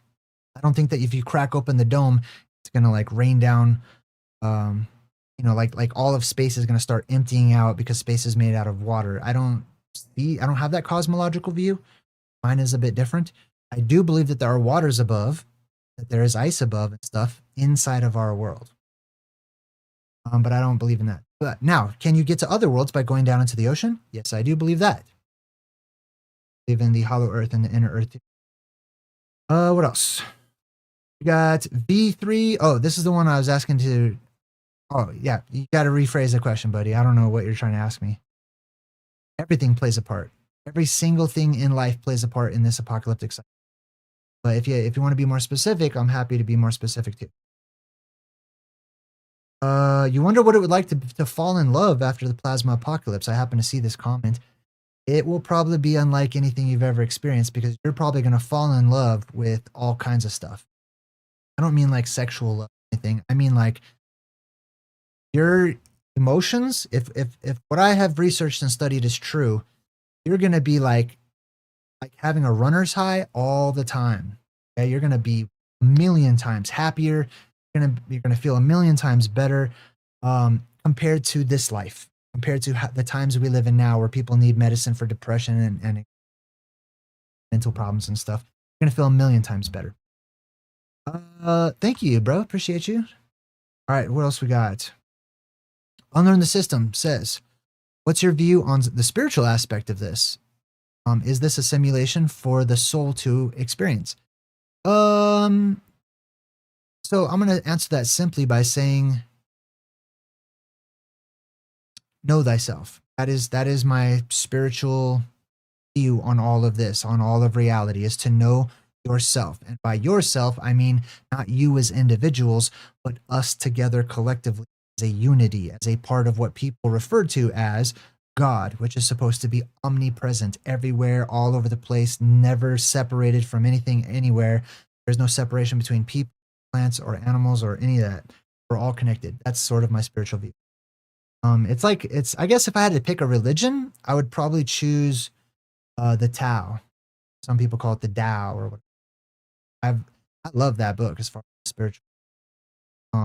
I don't think that if you crack open the dome, it's going to like rain down, like all of space is going to start emptying out because space is made out of water. I don't have that cosmological view. Mine is a bit different. I do believe that there are waters above, that there is ice above and stuff inside of our world. But I don't believe in that. But now, can you get to other worlds by going down into the ocean? Yes, I do believe that. I believe in the hollow earth and the inner earth. What else? We got V3. Oh, this is the one I was asking to. Oh, yeah. You got to rephrase the question, buddy. I don't know what you're trying to ask me. Everything plays a part. Every single thing in life plays a part in this apocalyptic cycle. But if you want to be more specific, I'm happy to be more specific too. You wonder what it would like to fall in love after the plasma apocalypse. I happen to see this comment. It will probably be unlike anything you've ever experienced because you're probably going to fall in love with all kinds of stuff. I don't mean like sexual love or anything. I mean like your emotions. If what I have researched and studied is true, you're going to be like having a runner's high all the time. Okay? You're going to be a million times happier. You're gonna feel a million times better compared to this life, compared to the times we live in now, where people need medicine for depression and mental problems and stuff. You're gonna feel a million times better. Thank you, bro. Appreciate you. All right, what else we got? Unlearn the System says, "What's your view on the spiritual aspect of this? Is this a simulation for the soul to experience?" So I'm going to answer that simply by saying, know thyself. That is my spiritual view on all of this, on all of reality, is to know yourself. And by yourself, I mean not you as individuals, but us together collectively as a unity, as a part of what people refer to as God, which is supposed to be omnipresent everywhere, all over the place, never separated from anything, anywhere. There's no separation between people, plants, or animals, or any of that. We're all connected. That's sort of my spiritual view. I guess if I had to pick a religion, I would probably choose the Tao. Some people call it the Tao or whatever. I love that book as far as spiritual. But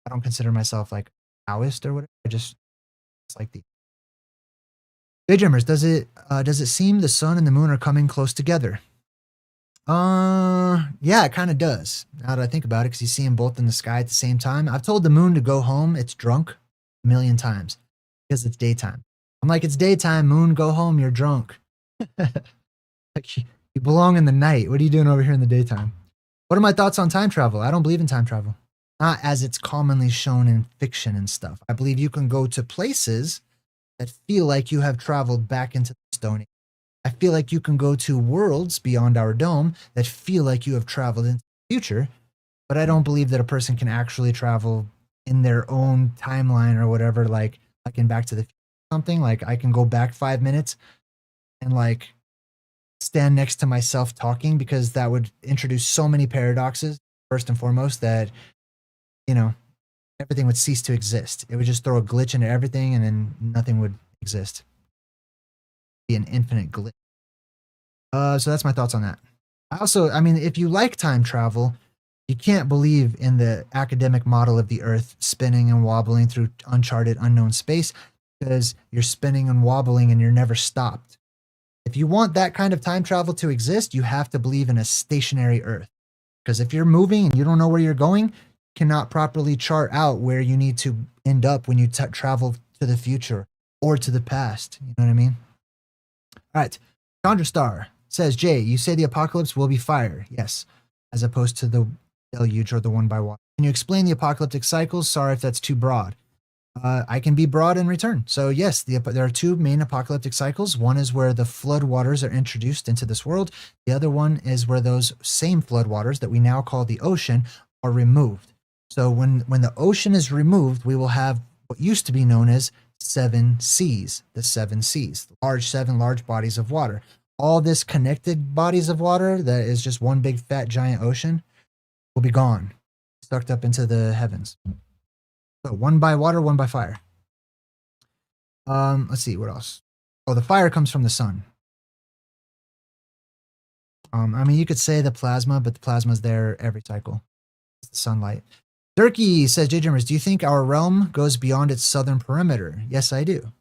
I don't consider myself like Taoist or whatever. It's like the JayDreamerZ. Does it seem the sun and the moon are coming close together? Yeah, it kind of does. Now that I think about it, because you see them both in the sky at the same time. I've told the moon to go home. It's drunk a million times because it's daytime. I'm like, it's daytime, moon, go home. You're drunk. Like, you belong in the night. What are you doing over here in the daytime? What are my thoughts on time travel? I don't believe in time travel. Not as it's commonly shown in fiction and stuff. I believe you can go to places that feel like you have traveled back into the Stone Age. I feel like you can go to worlds beyond our dome that feel like you have traveled into the future, but I don't believe that a person can actually travel in their own timeline or whatever, like in Back to the Future something. Like I can go back 5 minutes and like stand next to myself talking, because that would introduce so many paradoxes, first and foremost, that, you know, everything would cease to exist. It would just throw a glitch into everything and then nothing would exist. Be an infinite glitch. So that's my thoughts on that. I mean, if you like time travel, you can't believe in the academic model of the Earth spinning and wobbling through uncharted, unknown space, because you're spinning and wobbling and you're never stopped. If you want that kind of time travel to exist, you have to believe in a stationary Earth. Because if you're moving and you don't know where you're going, you cannot properly chart out where you need to end up when you travel to the future or to the past. You know what I mean? All right. Chandra Star says, Jay, you say the apocalypse will be fire. Yes. As opposed to the deluge or the one by water. Can you explain the apocalyptic cycles? Sorry if that's too broad. I can be broad in return. So yes, there are two main apocalyptic cycles. One is where the flood waters are introduced into this world. The other one is where those same flood waters that we now call the ocean are removed. So when the ocean is removed, we will have what used to be known as 7 seas, the 7 seas, seven large bodies of water. All this connected bodies of water that is just one big fat giant ocean will be gone, sucked up into the heavens. So one by water, one by fire. Let's see, what else? Oh, the fire comes from the sun. I mean, you could say the plasma, but the plasma's there every cycle. It's the sunlight. Durkee says, JayDreamerZ, do you think our realm goes beyond its southern perimeter? Yes, I do.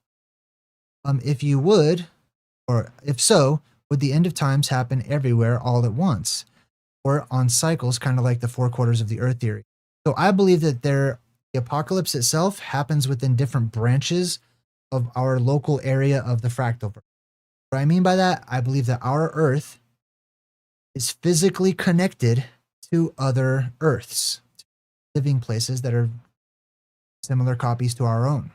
If you would, or if so, would the end of times happen everywhere all at once, or on cycles, kind of like the 4 quarters of the Earth theory? So I believe that the apocalypse itself happens within different branches of our local area of the fractal. What I mean by that, I believe that our Earth is physically connected to other Earths, living places that are similar copies to our own,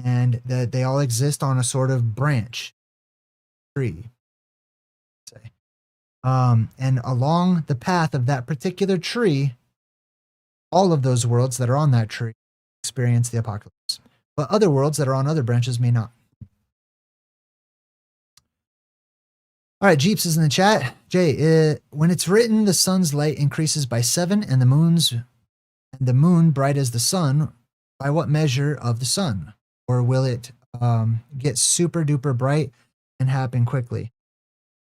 and that they all exist on a sort of branch. tree. Say. And along the path of that particular tree, all of those worlds that are on that tree experience the apocalypse. But other worlds that are on other branches may not. All right, Jeeps is in the chat. Jay, when it's written, the sun's light increases by 7 and the moon bright as the sun, by what measure of the sun? Or will it get super duper bright and happen quickly?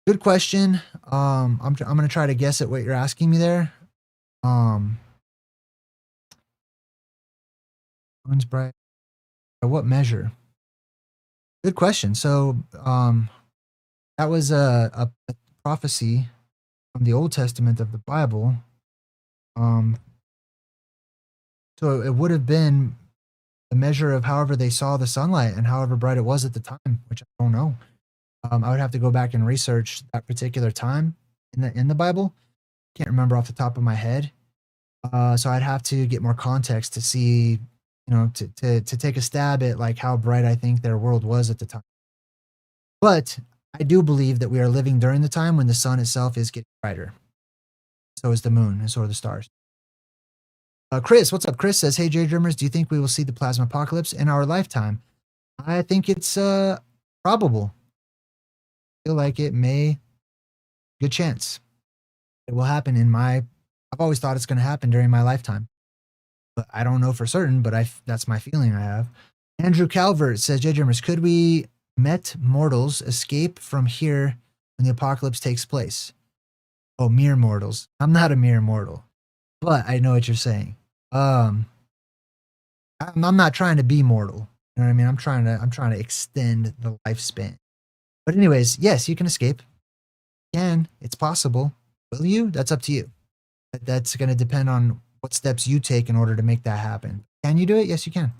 Good question. I'm going to try to guess at what you're asking me there. Moon's bright. By what measure? Good question. So, that was a prophecy from the Old Testament of the Bible. So it would have been the measure of however they saw the sunlight and however bright it was at the time, which I don't know. I would have to go back and research that particular time in the Bible. Can't remember off the top of my head. So I'd have to get more context to see, to take a stab at like how bright I think their world was at the time. But I do believe that we are living during the time when the sun itself is getting brighter. So is the moon, and so are the stars. Chris, what's up? Chris says, hey, JayDreamerZ, do you think we will see the plasma apocalypse in our lifetime? I think it's probable. I feel like it may, good chance. It will happen I've always thought it's going to happen during my lifetime. But I don't know for certain, but that's my feeling I have. Andrew Calvert says, JayDreamerZ, could we met mortals escape from here when the apocalypse takes place? Oh, mere mortals. I'm not a mere mortal, but I know what you're saying. I'm not trying to be mortal. You know what I mean? I'm trying to extend the lifespan. But anyways, yes, you can escape. It's possible. Will you? That's up to you. That's going to depend on what steps you take in order to make that happen. Can you do it? Yes, you can.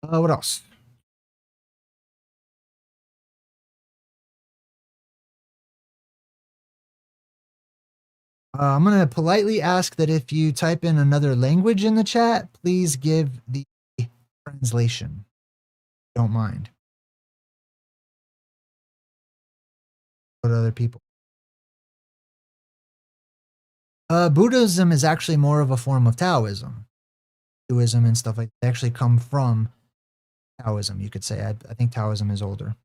What else? I'm going to politely ask that if you type in another language in the chat, please give the translation. Don't mind. What other people? Buddhism is actually more of a form of Taoism. Taoism and stuff like that actually come from Taoism, you could say. I think Taoism is older.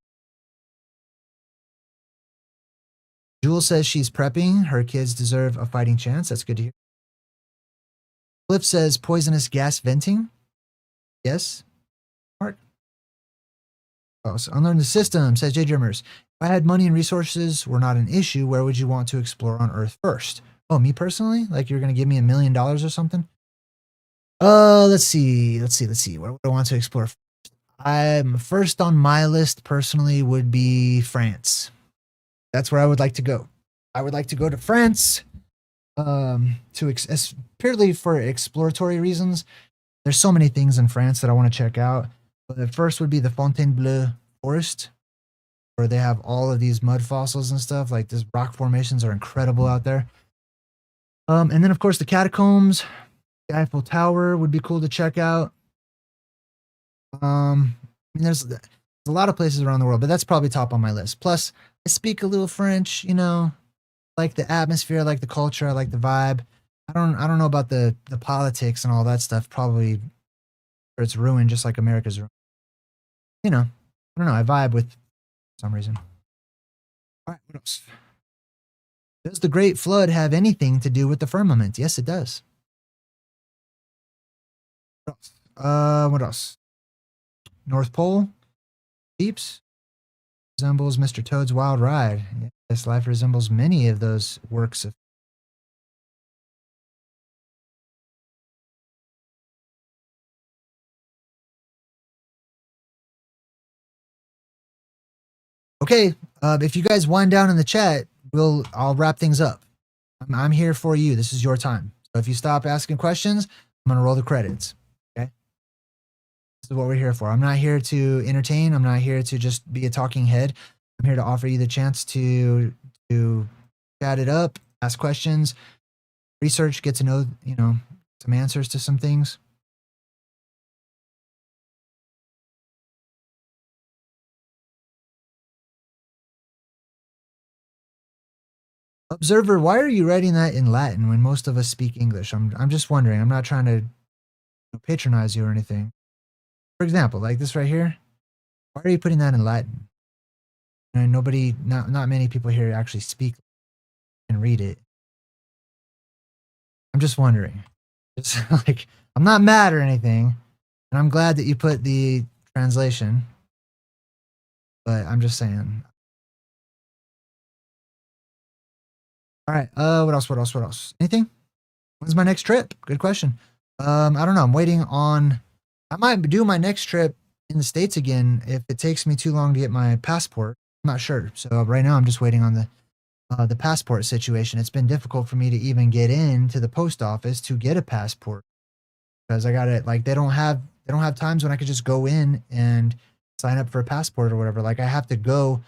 Jules says she's prepping. Her kids deserve a fighting chance. That's good to hear. Cliff says poisonous gas venting. Yes. Mark. Oh, so unlearn the system, says JayDreamerZ. If I had money and resources were not an issue, where would you want to explore on Earth first? Oh, me personally? Like you're going to give me $1 million or something? Let's see. What would I want to explore first? First on my list personally would be France. That's where I would like to go. I would like to go to France purely for exploratory reasons. There's so many things in France that I want to check out. But the first would be the Fontainebleau forest, where they have all of these mud fossils and stuff. Like these rock formations are incredible out there. And then of course the catacombs, the Eiffel Tower would be cool to check out. I mean, there's a lot of places around the world, but that's probably top on my list. Plus, I speak a little French, like the atmosphere, I like the culture, I like the vibe. I don't know about the politics and all that stuff. Probably it's ruined just like America's ruined. I don't know. I vibe with for some reason. All right, what else? Does the Great Flood have anything to do with the firmament? Yes, it does. What else? What else? North Pole? Peeps? Resembles Mr. Toad's Wild Ride. Yes, life resembles many of those works of. Okay, if you guys wind down in the chat, I'll wrap things up. I'm here for you. This is your time. So if you stop asking questions, I'm gonna roll the credits. Okay, this is what we're here for. I'm not here to entertain. I'm not here to just be a talking head. I'm here to offer you the chance to chat it up, ask questions, research, get to know some answers to some things. Observer, why are you writing that in Latin when most of us speak English? I'm just wondering. I'm not trying to patronize you or anything. For example, like this right here. Why are you putting that in Latin? And not many people here actually speak and read it. I'm just wondering. Just like, I'm not mad or anything, and I'm glad that you put the translation, but I'm just saying. All right. What else? What else? What else? Anything? When's my next trip? Good question. I don't know. I'm waiting on. I might do my next trip in the States again if it takes me too long to get my passport. I'm not sure. So right now I'm just waiting on the passport situation. It's been difficult for me to even get into the post office to get a passport because I got it. Like they don't have times when I could just go in and sign up for a passport or whatever. Like I have to go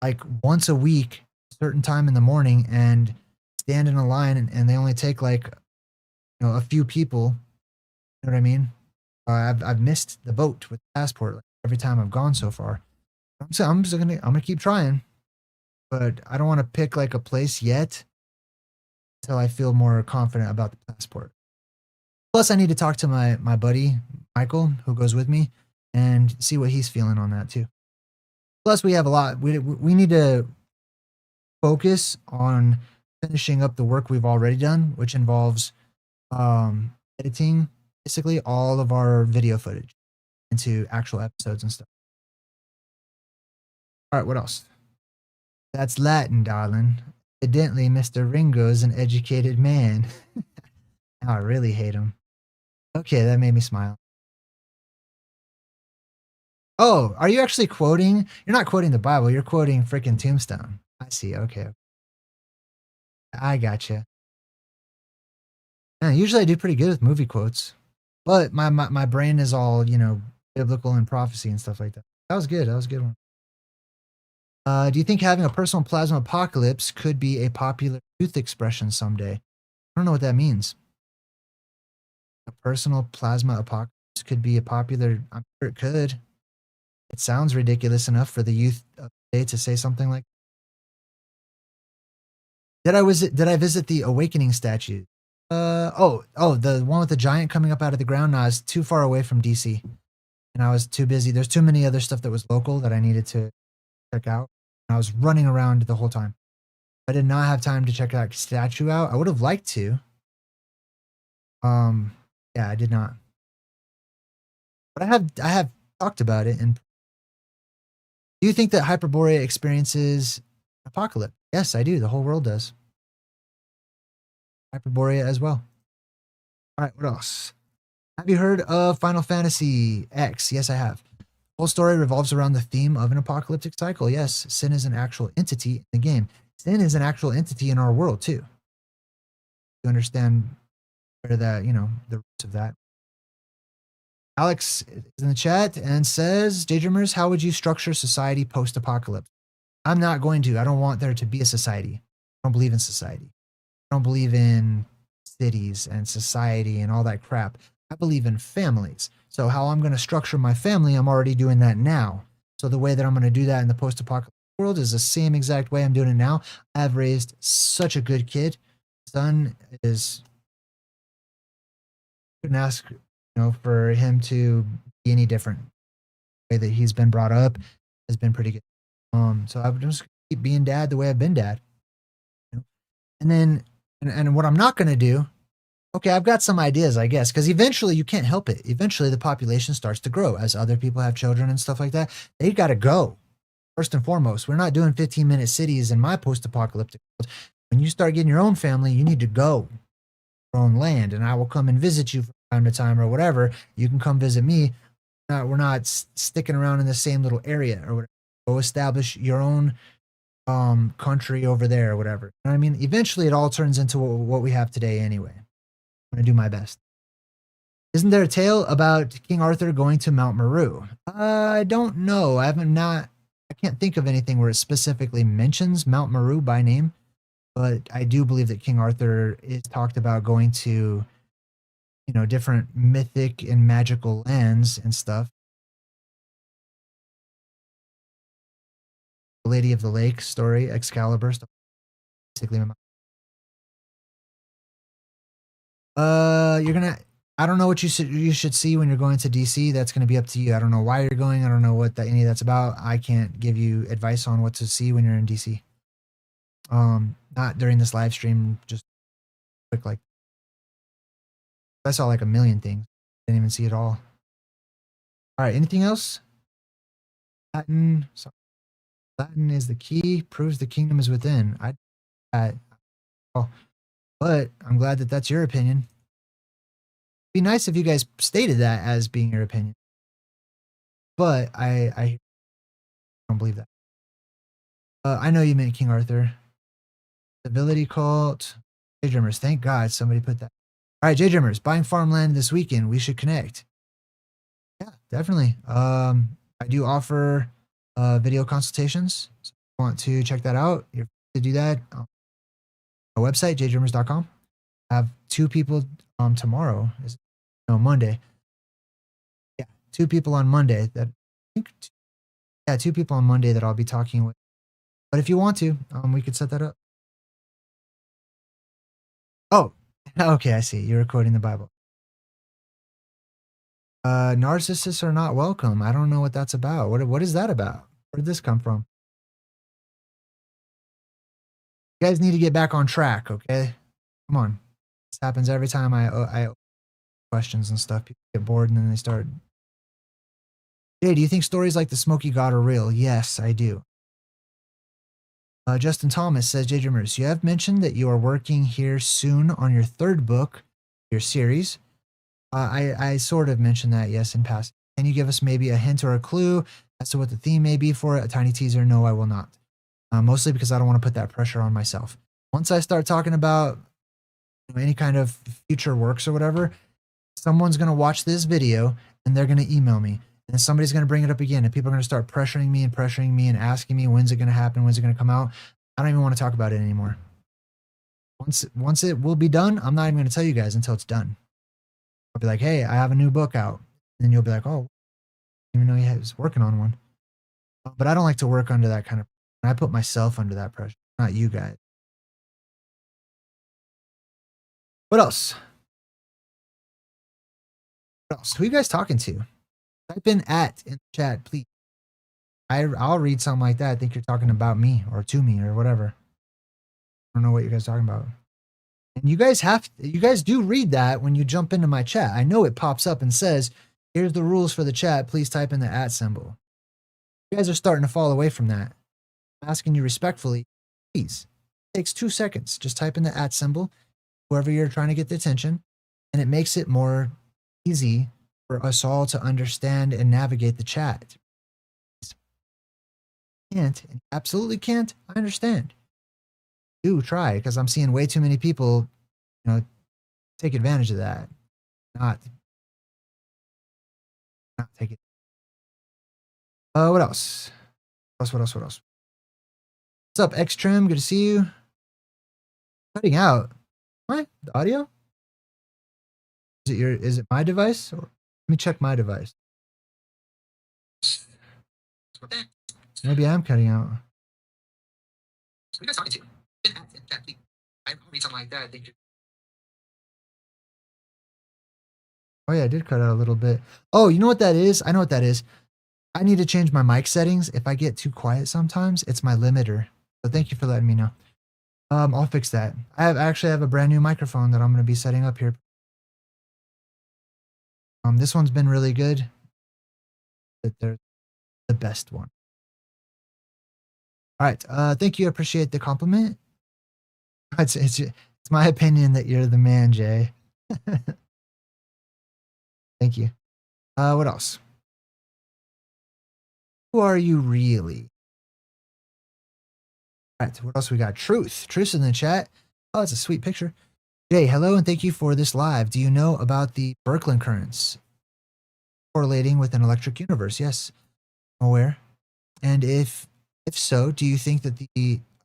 like once a week, certain time in the morning, and stand in a line, and they only take like a few people. You know what I mean? I've missed the boat with the passport like, every time I've gone so far. I'm gonna keep trying, but I don't want to pick like a place yet until I feel more confident about the passport. Plus, I need to talk to my buddy Michael, who goes with me, and see what he's feeling on that too. Plus, we have a lot. We need to focus on finishing up the work we've already done, which involves editing basically all of our video footage into actual episodes and stuff. All right, what else? That's Latin, darling. Evidently, Mr. Ringo's an educated man. Now I really hate him. Okay, that made me smile. Oh, are you actually quoting? You're not quoting the Bible. You're quoting freaking Tombstone. I see. Okay, I gotcha. Yeah, usually I do pretty good with movie quotes, but my brain is all biblical and prophecy and stuff like that. That was good. That was a good one. Do you think having a personal plasma apocalypse could be a popular youth expression someday? I don't know what that means. A personal plasma apocalypse could be a popular. I'm sure it could. It sounds ridiculous enough for the youth of today to say something like. Did I visit the Awakening statue? The one with the giant coming up out of the ground. No, I was too far away from DC, and I was too busy. There's too many other stuff that was local that I needed to check out. I was running around the whole time. I did not have time to check that statue out. I would have liked to. Yeah, I did not. But I have talked about it. And do you think that Hyperborea experiences apocalypse? Yes, I do. The whole world does. Hyperborea as well. All right, what else? Have you heard of Final Fantasy X? Yes, I have. The whole story revolves around the theme of an apocalyptic cycle. Yes, sin is an actual entity in the game. Sin is an actual entity in our world too. You understand where the roots of that. Alex is in the chat and says, JayDreamerZ, how would you structure society post-apocalypse? I'm not going to. I don't want there to be a society. I don't believe in society. I don't believe in cities and society and all that crap. I believe in families. So how I'm going to structure my family, I'm already doing that now. So the way that I'm going to do that in the post-apocalyptic world is the same exact way I'm doing it now. I've raised such a good kid. Son is, couldn't ask, for him to be any different. The way that he's been brought up has been pretty good. So I would just keep being dad the way I've been dad. And then, and what I'm not going to do, okay, I've got some ideas, I guess, because eventually you can't help it. Eventually the population starts to grow as other people have children and stuff like that. They got to go. First and foremost, we're not doing 15-minute cities in my post-apocalyptic world. When you start getting your own family, you need to go your own land, and I will come and visit you from time to time or whatever. You can come visit me. We're not sticking around in the same little area or whatever. Go establish your own country over there or whatever. You know what I mean? Eventually it all turns into what we have today anyway. I'm going to do my best. Isn't there a tale about King Arthur going to Mount Meru? I don't know. I can't think of anything where it specifically mentions Mount Meru by name, but I do believe that King Arthur is talked about going to, different mythic and magical lands and stuff. The Lady of the Lake story, Excalibur stuff. basically. You're gonna. I don't know what you should see when you're going to DC. That's gonna be up to you. I don't know why you're going. I don't know what any of that's about. I can't give you advice on what to see when you're in DC. Not during this live stream. Just quick, like I saw like a million things. Didn't even see it all. All right. Anything else? Latin. So, Latin is the key. Proves the kingdom is within. Oh, but I'm glad that that's your opinion. It'd be nice if you guys stated that as being your opinion. But I don't believe that. I know you meant King Arthur. Civility cult. JayDreamerZ. Thank God somebody put that. All right, JayDreamerZ. Buying farmland this weekend. We should connect. Yeah, definitely. I do offer video consultations. So if you want to check that out, you're free to do that. Our website, JayDreamerZ.com. I have 2 people tomorrow. Monday. Yeah, 2 people on Monday that I think. Yeah, 2 people on Monday that I'll be talking with. But if you want to, we could set that up. Oh, okay, I see. You're quoting the Bible. Narcissists are not welcome. I don't know what that's about. What is that about? Where did this come from? You guys need to get back on track, okay? Come on. This happens every time I questions and stuff. People get bored and then they start. Hey, do you think stories like the Smoky God are real? Yes, I do. Justin Thomas says, JayDreamerZ, you have mentioned that you are working here soon on your 3rd book, your series. I sort of mentioned that, yes, in passing. Can you give us maybe a hint or a clue as to what the theme may be for it? A tiny teaser? No, I will not. Mostly because I don't want to put that pressure on myself. Once I start talking about any kind of future works or whatever, someone's going to watch this video and they're going to email me. And somebody's going to bring it up again, and people are going to start pressuring me and asking me, when's it going to happen? When's it going to come out? I don't even want to talk about it anymore. Once it will be done, I'm not even going to tell you guys until it's done. I'll be like, hey, I have a new book out. And then you'll be like, oh, I didn't even know he was working on one. But I don't like to work under that kind of, I put myself under that pressure, not you guys. What else? What else? Who are you guys talking to? Type in @ in the chat, please. I'll read something like that. I think you're talking about me or to me or whatever. I don't know what you guys are talking about. And you guys do read that when you jump into my chat. I know it pops up and says, here's the rules for the chat. Please type in the @ symbol. You guys are starting to fall away from that. I'm asking you respectfully, please. It takes 2 seconds. Just type in the @ symbol, whoever you're trying to get the attention, and it makes it more easy for us all to understand and navigate the chat. Can't, absolutely can't. I understand. Do try, because I'm seeing way too many people, take advantage of that. Not take it. What else? What else? What's up, Xtrim? Good to see you. Cutting out. What? The audio? Is it my device? Or, let me check my device. Maybe I'm cutting out. Who are you guys talking to? I read something like that. I think. Oh yeah, I did cut out a little bit. Oh, you know what that is? I know what that is. I need to change my mic settings. If I get too quiet sometimes, it's my limiter. So thank you for letting me know. I'll fix that. I actually have a brand new microphone that I'm going to be setting up here. This one's been really good. But they're the best one. All right. Thank you. I appreciate the compliment. It's my opinion that you're the man, Jay. Thank you. What else? Who are you really? All right. What else we got? Truth. Truth's in the chat. Oh, it's a sweet picture. Jay, hello, and thank you for this live. Do you know about the Birkeland currents correlating with an electric universe? Yes, I'm aware. And if so, do you think that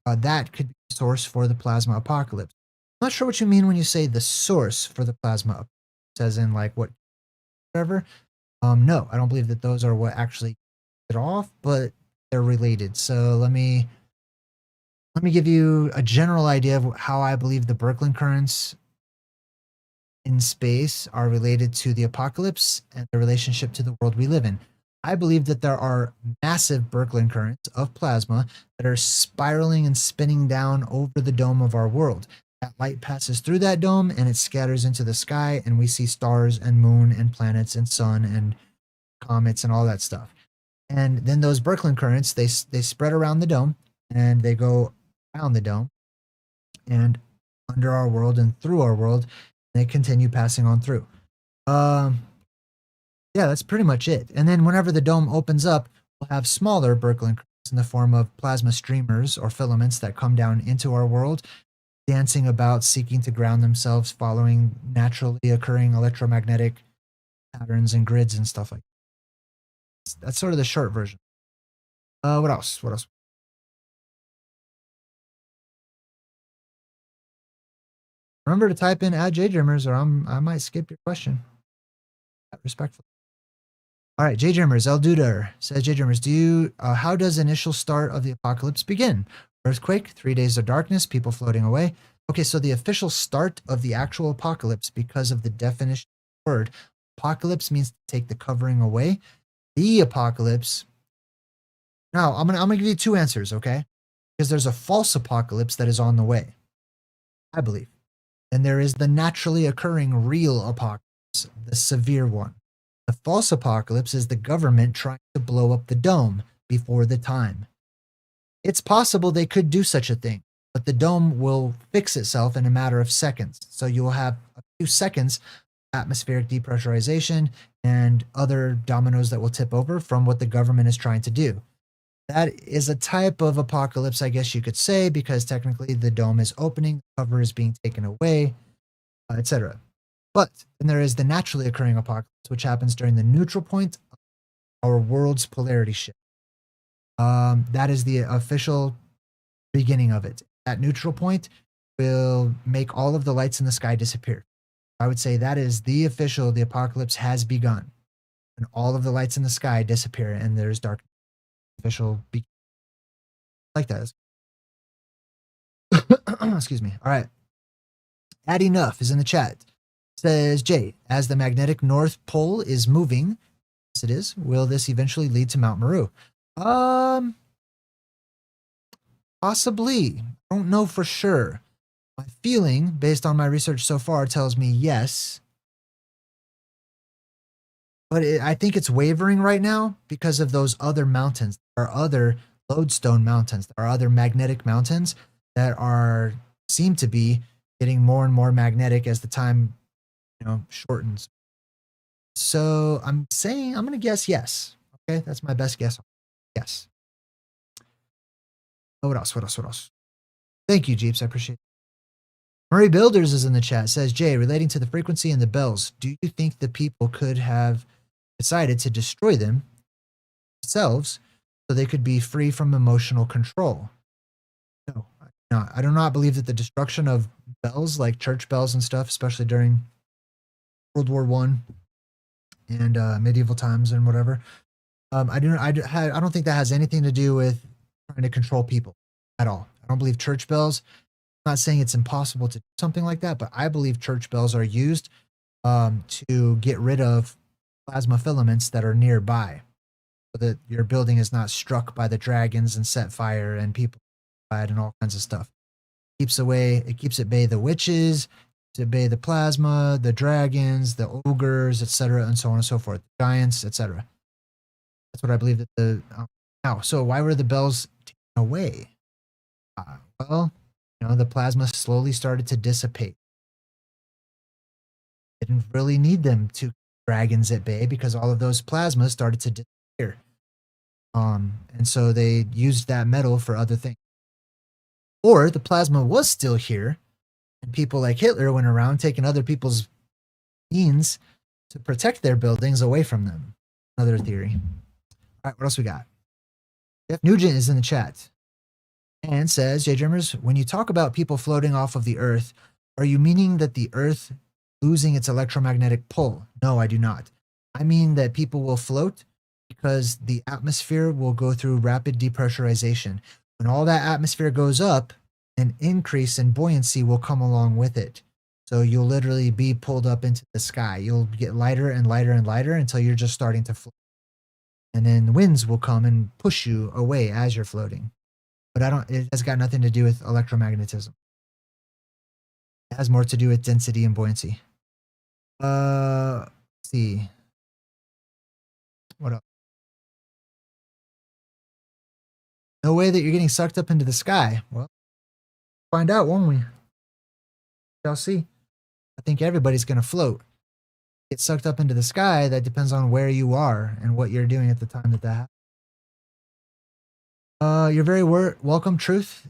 that could be the source for the plasma apocalypse? I'm not sure what you mean when you say the source for the plasma apocalypse, as in like whatever. No, I don't believe that those are what actually get off, but they're related. So let me let me give you a general idea of how I believe the Birkeland currents in space are related to the apocalypse and the relationship to the world we live in. I believe that there are massive Birkeland currents of plasma that are spiraling and spinning down over the dome of our world. That light passes through that dome and it scatters into the sky, and we see stars and moon and planets and sun and comets and all that stuff. And then those Birkeland currents, they spread around the dome and they go around the dome and under our world and through our world. They continue passing on through. Yeah, that's pretty much it. And then whenever the dome opens up, we'll have smaller Birkeland currents in the form of plasma streamers or filaments that come down into our world, dancing about, seeking to ground themselves, following naturally occurring electromagnetic patterns and grids and stuff like that. That's sort of the short version. What else? What else? Remember to type in @JayDreamerZ or I might skip your question. Respectfully. All right, JayDreamerZ, Elduder says, JayDreamerZ, how does initial start of the apocalypse begin? Earthquake, 3 days of darkness, people floating away. Okay, so the official start of the actual apocalypse, because of the definition of the word, apocalypse means to take the covering away. The apocalypse. Now, I'm gonna give you two answers, okay? Because there's a false apocalypse that is on the way, I believe. And there is the naturally occurring real apocalypse, the severe one. The false apocalypse is the government trying to blow up the dome before the time. It's possible they could do such a thing, but the dome will fix itself in a matter of seconds. So you will have a few seconds atmospheric depressurization and other dominoes that will tip over from what the government is trying to do. That is a type of apocalypse, I guess you could say, because technically the dome is opening, the cover is being taken away, etc. But then there is the naturally occurring apocalypse, which happens during the neutral point of our world's polarity shift. That is the official beginning of it. That neutral point will make all of the lights in the sky disappear. I would say that is the apocalypse has begun. And all of the lights in the sky disappear and there's darkness. Official like that. Excuse me. All right. Add Enough is in the chat. Says, Jay, as the magnetic North Pole is moving, yes it is, will this eventually lead to Mount Meru? Possibly. I don't know for sure. My feeling, based on my research so far, tells me yes. But I think it's wavering right now because of those other mountains. There are other lodestone mountains. There are other magnetic mountains that seem to be getting more and more magnetic as the time, shortens. So I'm going to guess yes. Okay, that's my best guess. Yes. Oh, what else? Thank you, Jeeps. I appreciate it. Murray Builders is in the chat. Says, Jay, relating to the frequency and the bells, do you think the people could have decided to destroy themselves so they could be free from emotional control? No, I do not believe that the destruction of bells, like church bells and stuff, especially during World War I and medieval times and whatever, I don't think that has anything to do with trying to control people at all. I don't believe church bells. I'm not saying it's impossible to do something like that, but I believe church bells are used to get rid of plasma filaments that are nearby, so that your building is not struck by the dragons and set fire and people died and all kinds of stuff. It keeps at bay the witches, to bay the plasma, the dragons, the ogres, etc., and so on and so forth, the giants, etc. That's what I believe that now. So why were the bells taken away? Well, the plasma slowly started to dissipate. Didn't really need them to keep dragons at bay because all of those plasmas started to disappear. And so they used that metal for other things. Or the plasma was still here, and people like Hitler went around taking other people's means to protect their buildings away from them. Another theory. All right, what else we got? Jeff Nugent is in the chat and says, JayDreamerZ, when you talk about people floating off of the Earth, are you meaning that the Earth losing its electromagnetic pull? No, I do not. I mean that people will float because the atmosphere will go through rapid depressurization. When all that atmosphere goes up, an increase in buoyancy will come along with it. So you'll literally be pulled up into the sky. You'll get lighter and lighter and lighter until you're just starting to float. And then winds will come and push you away as you're floating. But it has got nothing to do with electromagnetism. It has more to do with density and buoyancy. Let's see. What else? No way that you're getting sucked up into the sky. Well, find out, won't we? Shall see. I think everybody's going to float. Get sucked up into the sky, that depends on where you are and what you're doing at the time that happens. You're very welcome, Truth.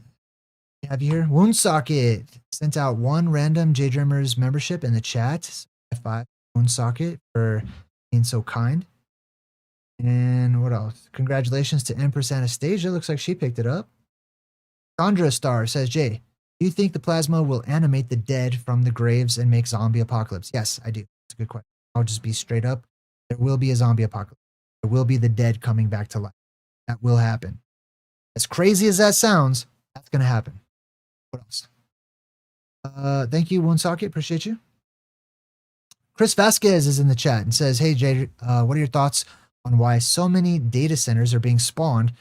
Have you here? Woundsocket sent out one random JayDreamerZ membership in the chat. 5 Woundsocket for being so kind. And what else? Congratulations to Empress Anastasia. Looks like she picked it up. Chandra Star says, Jay, do you think the plasma will animate the dead from the graves and make zombie apocalypse? Yes, I do. That's a good question. I'll just be straight up. There will be a zombie apocalypse. There will be the dead coming back to life. That will happen. As crazy as that sounds, that's going to happen. What else? Thank you, Woundsocket. Appreciate you. Chris Vasquez is in the chat and says, hey, Jay, what are your thoughts on why so many data centers are being spawned?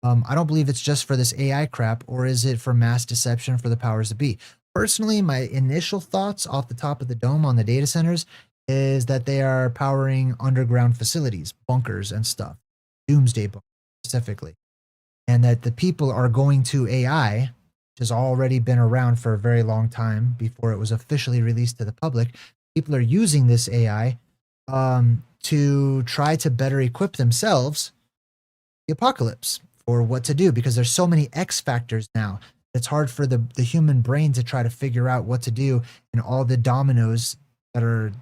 I don't believe it's just for this AI crap, or is it for mass deception for the powers that be? Personally, my initial thoughts off the top of the dome on the data centers is that they are powering underground facilities, bunkers and stuff, doomsday bunkers specifically, and that the people are going to AI, which has already been around for a very long time before it was officially released to the public. People are using this AI to try to better equip themselves the apocalypse or what to do, because there's so many X factors now. It's hard for the human brain to try to figure out what to do, and all the dominoes that are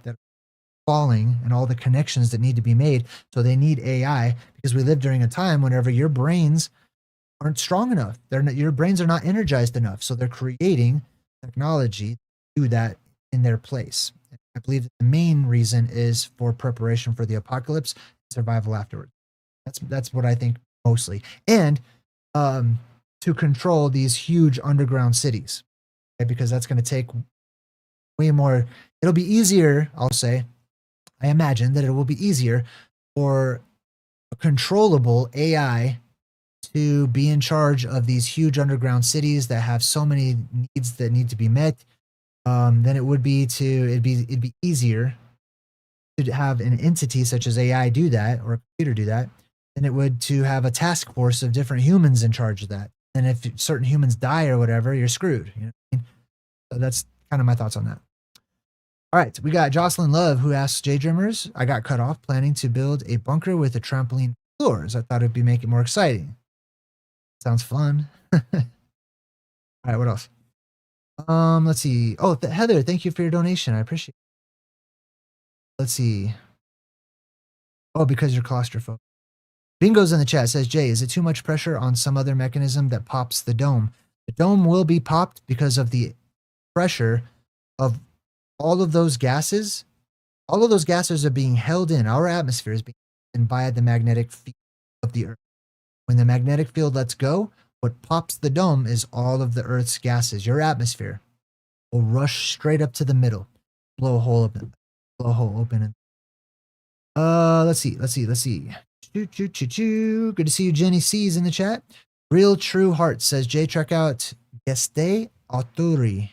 falling and all the connections that need to be made. So they need AI, because we live during a time whenever your brains aren't strong enough. Your brains are not energized enough. So they're creating technology to do that in their place. I believe that the main reason is for preparation for the apocalypse, survival afterwards. That's what I think mostly. And to control these huge underground cities, okay? Because that's going to take way more. It'll be easier, I'll say. I imagine that it will be easier for a controllable AI to be in charge of these huge underground cities that have so many needs that need to be met, than it would be it'd be easier to have an entity such as AI do that, or a computer do that, than it would to have a task force of different humans in charge of that. And if certain humans die or whatever, you're screwed. You know what I mean? So that's kind of my thoughts on that. All right, we got Jocelyn Love, who asks, JayDreamerZ, I got cut off planning to build a bunker with a trampoline floors. I thought it'd be make it more exciting. Sounds fun. All right, what else? Let's see. Oh, Heather, thank you for your donation. I appreciate it. Let's see. Oh, because you're claustrophobic. Bingo's in the chat, says, Jay, is it too much pressure on some other mechanism that pops the dome? The dome will be popped because of the pressure of all of those gases. All of those gases are being held in. Our atmosphere is being held in by the magnetic field of the Earth. When the magnetic field lets go, what pops the dome is all of the Earth's gases. Your atmosphere will rush straight up to the middle, blow a hole open. Let's see. Good to see you. Jenny C's in the chat. Real True Heart says, Jay, check out Geste Autori.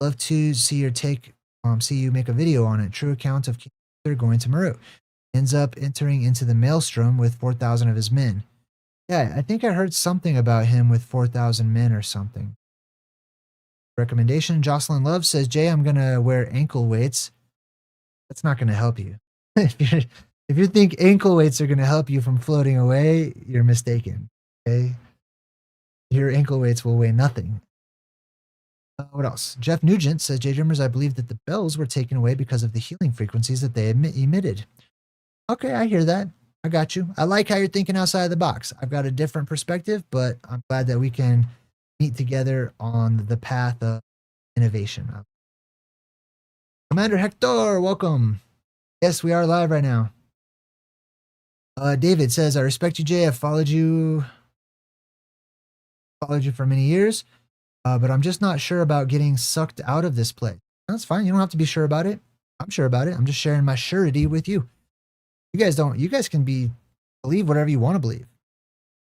Love to see your take. See you make a video on it. True account of King Arthur going to Meru. Ends up entering into the maelstrom with 4,000 of his men. Yeah, I think I heard something about him with 4,000 men or something. Recommendation. Jocelyn Love says, Jay, I'm going to wear ankle weights. That's not going to help you. If you think ankle weights are going to help you from floating away, you're mistaken. Okay? Your ankle weights will weigh nothing. What else? Jeff Nugent says, JayDreamerZ, I believe that the bells were taken away because of the healing frequencies that they emitted. Okay, I hear that. I got you. I like how you're thinking outside of the box. I've got a different perspective, but I'm glad that we can meet together on the path of innovation. Commander Hector, welcome. Yes, we are live right now. David says, I respect you, Jay. I followed you Followed you for many years, but I'm just not sure about getting sucked out of this place. That's fine. You don't have to be sure about it. I'm sure about it. I'm just sharing my surety with you. You guys don't. You guys can believe whatever you want to believe.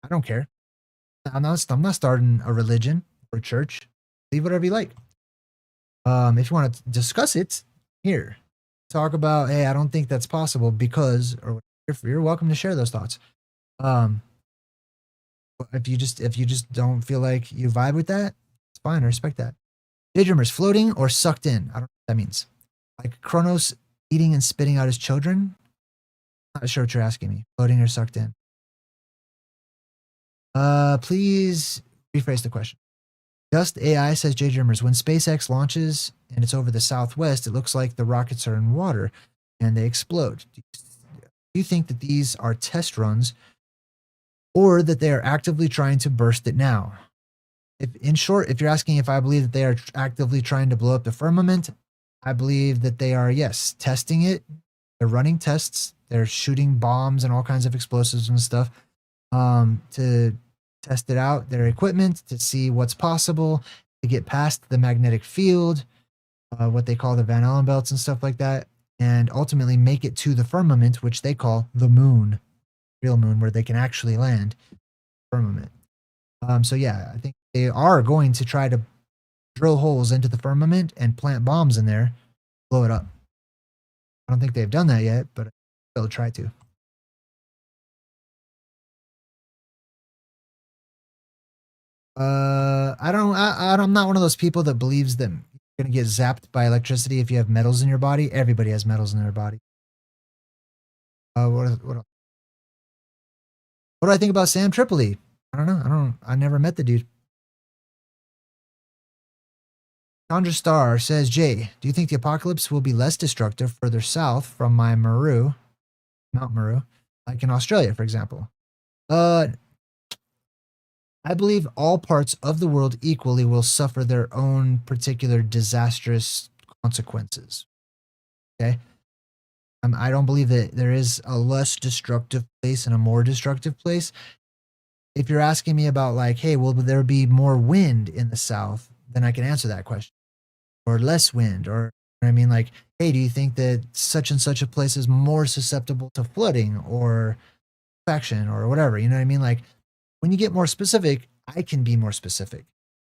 I don't care. I'm not starting a religion or a church. Believe whatever you like. If you want to discuss it, here, talk about. Hey, I don't think that's possible because, or you're welcome to share those thoughts. Um, if you just don't feel like you vibe with that, it's fine. I respect that. JayDreamerZ, floating or sucked in. I don't know what that means. Like Kronos eating and spitting out his children. Not sure what you're asking me. Floating or sucked in. Please rephrase the question. Just AI, says JayDreamerZ. When SpaceX launches and it's over the Southwest, it looks like the rockets are in water and they explode. Do you think that these are test runs or that they are actively trying to burst it now? In short, if you're asking if I believe that they are actively trying to blow up the firmament, I believe that they are, yes, testing it. They're running tests. They're shooting bombs and all kinds of explosives and stuff to test it out, their equipment, to see what's possible, to get past the magnetic field, what they call the Van Allen belts and stuff like that, and ultimately make it to the firmament, which they call the moon, real moon, where they can actually land firmament. So yeah, I think they are going to try to drill holes into the firmament and plant bombs in there, blow it up. I don't think they've done that yet, but they'll try to. I'm not one of those people that believes that you're gonna get zapped by electricity if you have metals in your body. Everybody has metals in their body. What do I think about Sam Tripoli? I don't know. I never met the dude. Chandra Star says, Jay, do you think the apocalypse will be less destructive further south from Mount Meru, like in Australia, for example? I believe all parts of the world equally will suffer their own particular disastrous consequences. Okay. I don't believe that there is a less destructive place and a more destructive place. If you're asking me about like, hey, will there be more wind in the south? Then I can answer that question. Or less wind, or I mean, like, hey, do you think that such and such a place is more susceptible to flooding or infection or whatever? You know what I mean? Like, when you get more specific, I can be more specific.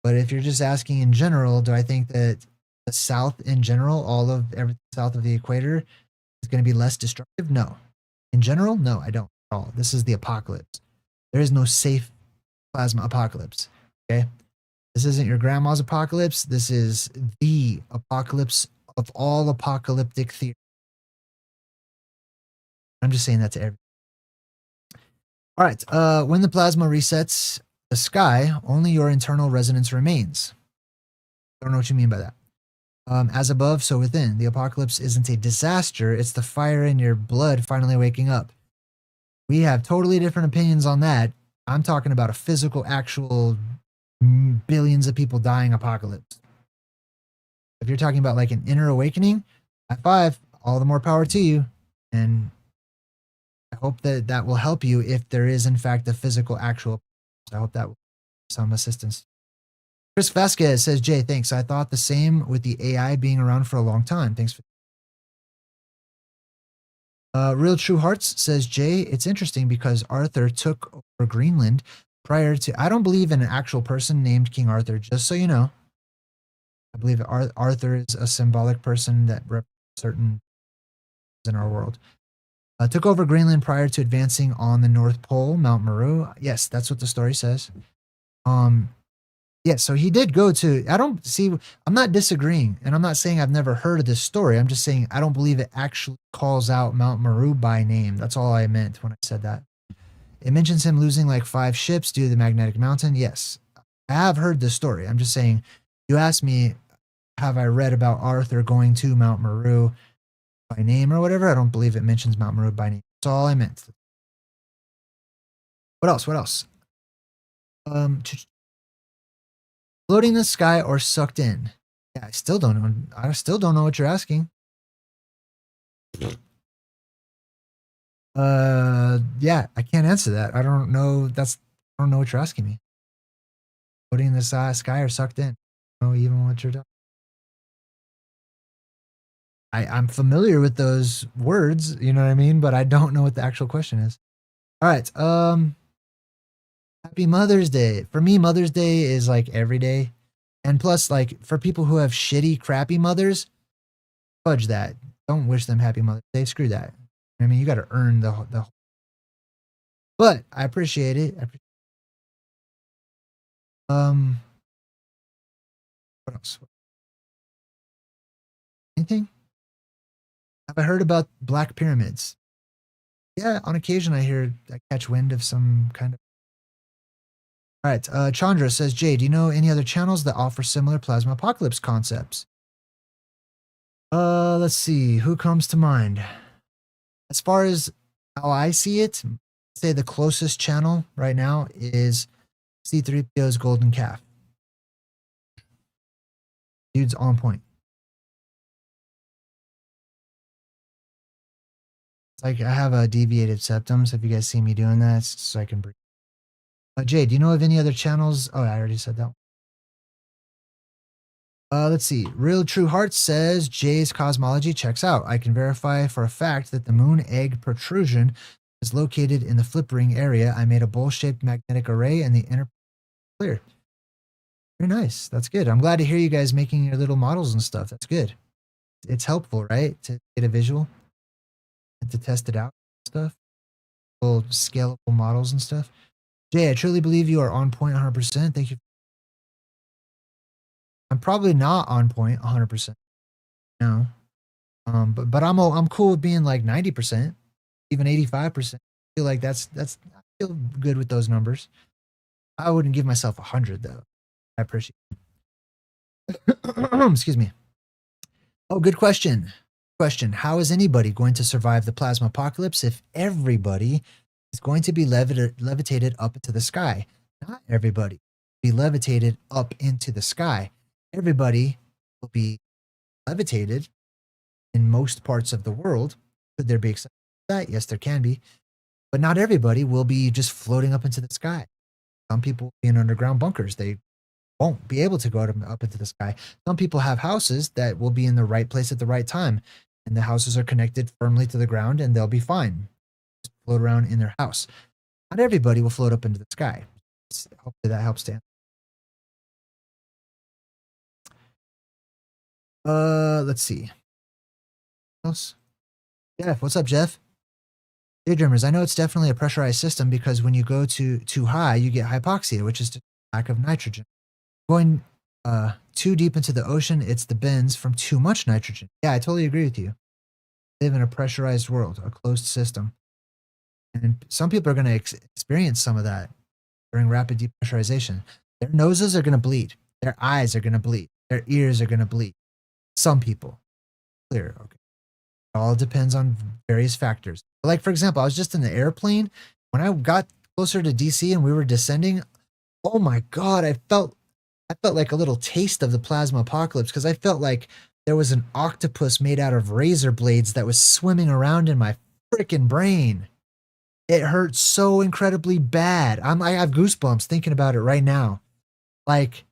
But if you're just asking in general, do I think that the South in general, all of everything south of the equator, is going to be less destructive? No. In general, no, I don't at all. This is the apocalypse. There is no safe plasma apocalypse. Okay. This isn't your grandma's apocalypse. This is the apocalypse of all apocalyptic theory. I'm just saying that to everyone. All right. When the plasma resets the sky, only your internal resonance remains. I don't know what you mean by that. As above, so within. The apocalypse isn't a disaster. It's the fire in your blood finally waking up. We have totally different opinions on that. I'm talking about a physical, actual billions of people dying apocalypse. If you're talking about like an inner awakening, high five, all the more power to you. And I hope that that will help you if there is, in fact, a physical, actual. I hope that will be some assistance. Chris Vasquez says, Jay, thanks. I thought the same with the AI being around for a long time. Thanks for. Real True Hearts says, Jay, it's interesting because Arthur took over Greenland prior to. I don't believe in an actual person named King Arthur, just so you know. I believe Arthur is a symbolic person that represents certain in our world. Took over Greenland prior to advancing on the North Pole, Mount Meru. Yes, that's what the story says. Yeah, so he did go to. I don't see. I'm not disagreeing, and I'm not saying I've never heard of this story. I'm just saying I don't believe it actually calls out Mount Meru by name. That's all I meant when I said that. It mentions him losing like 5 ships due to the magnetic mountain. Yes, I have heard this story. I'm just saying. You asked me, have I read about Arthur going to Mount Meru by name or whatever? I don't believe it mentions Mount Meru by name. That's all I meant. What else? What else? Floating in the sky or sucked in? Yeah, I still don't know. I still don't know what you're asking. Yeah, I can't answer that. I don't know. I don't know what you're asking me. floating in the sky or sucked in. No, even what you're doing. I'm familiar with those words, you know what I mean? But I don't know what the actual question is. All right. Happy Mother's Day. For me, Mother's Day is like every day. And plus, like, for people who have shitty, crappy mothers, fudge that. Don't wish them Happy Mother's Day. Screw that. I mean, you got to earn the. But I appreciate it. What else? Anything? Have I heard about black pyramids? Yeah, on occasion I catch wind of some kind of. All right, Chandra says, Jay, do you know any other channels that offer similar plasma apocalypse concepts? Let's see, who comes to mind? As far as how I see it, say the closest channel right now is C3PO's Golden Calf. Dude's on point. It's like I have a deviated septum, so if you guys see me doing that, it's so I can breathe. Jay, do you know of any other channels? Oh, I already said that. Let's see. Real True Heart says Jay's Cosmology checks out. I can verify for a fact that the moon egg protrusion is located in the flip ring area. I made a bowl-shaped magnetic array and the inner clear. Very nice. That's good. I'm glad to hear you guys making your little models and stuff. That's good. It's helpful, right? To get a visual and to test it out and stuff. Little scalable models and stuff. Jay, I truly believe you are on point 100%. Thank you. I'm probably not on point 100%. No. But I'm cool with being like 90%, even 85%. I feel like I feel good with those numbers. I wouldn't give myself 100 though. I appreciate it. Excuse me. Oh, good question. How is anybody going to survive the plasma apocalypse if everybody is going to be levitated up into the sky? Not everybody will be levitated up into the sky. Everybody will be levitated in most parts of the world. Could there be exceptions to that? Yes, there can be. But not everybody will be just floating up into the sky. Some people will be in underground bunkers. They won't be able to go up into the sky. Some people have houses that will be in the right place at the right time. And the houses are connected firmly to the ground and they'll be fine. Just float around in their house. Not everybody will float up into the sky. Hopefully that helps to answer. Let's see. What else? Jeff, what's up, Jeff? JayDreamerZ, I know it's definitely a pressurized system because when you go too high, you get hypoxia, which is the lack of nitrogen. Going too deep into the ocean, it's the bends from too much nitrogen. Yeah, I totally agree with you. We live in a pressurized world, a closed system. And some people are going to experience some of that during rapid depressurization. Their noses are going to bleed. Their eyes are going to bleed. Their ears are going to bleed. Some people. Clear. Okay. It all depends on various factors. Like, for example, I was just in the airplane. When I got closer to DC and we were descending, oh my God, I felt like a little taste of the plasma apocalypse because I felt like there was an octopus made out of razor blades that was swimming around in my freaking brain. It hurt so incredibly bad. I have goosebumps thinking about it right now. Like,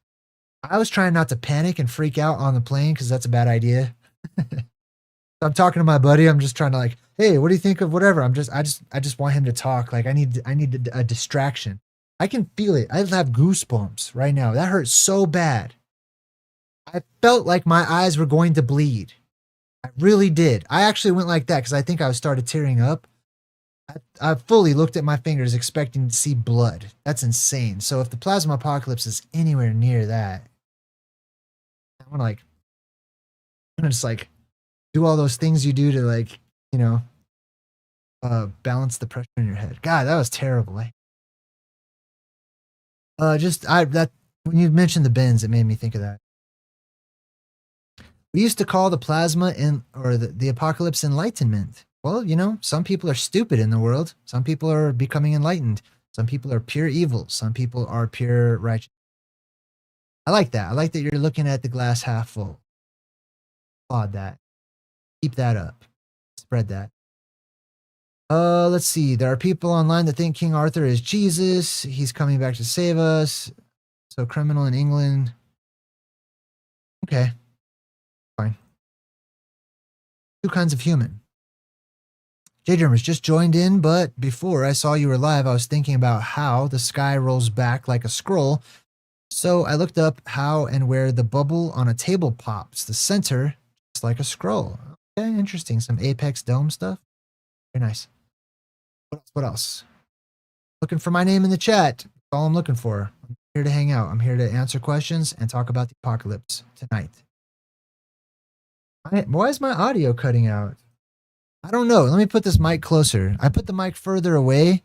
I was trying not to panic and freak out on the plane because that's a bad idea. I'm talking to my buddy. I'm just trying to like, hey, what do you think of whatever? I just want him to talk. Like I need a distraction. I can feel it. I have goosebumps right now. That hurts so bad. I felt like my eyes were going to bleed. I really did. I actually went like that because I think I started tearing up. I fully looked at my fingers expecting to see blood. That's insane. So if the plasma apocalypse is anywhere near that, I'm gonna just like do all those things you do to like, balance the pressure in your head. God, that was terrible. That when you mentioned the bends, it made me think of that. We used to call the plasma or the apocalypse enlightenment. Well, some people are stupid in the world. Some people are becoming enlightened. Some people are pure evil. Some people are pure righteous. I like that. I like that you're looking at the glass half full. Applaud that. Keep that up. Spread that. Let's see. There are people online that think King Arthur is Jesus. He's coming back to save us. So criminal in England. Okay, fine. Two kinds of human. JayDreamerZ just joined in, but before I saw you were live, I was thinking about how the sky rolls back like a scroll. So I looked up how and where the bubble on a table pops. The center, just like a scroll. Okay, interesting. Some Apex Dome stuff. Very nice. What else? Looking for my name in the chat. That's all I'm looking for. I'm here to hang out. I'm here to answer questions and talk about the apocalypse tonight. Why is my audio cutting out? I don't know. Let me put this mic closer. I put the mic further away.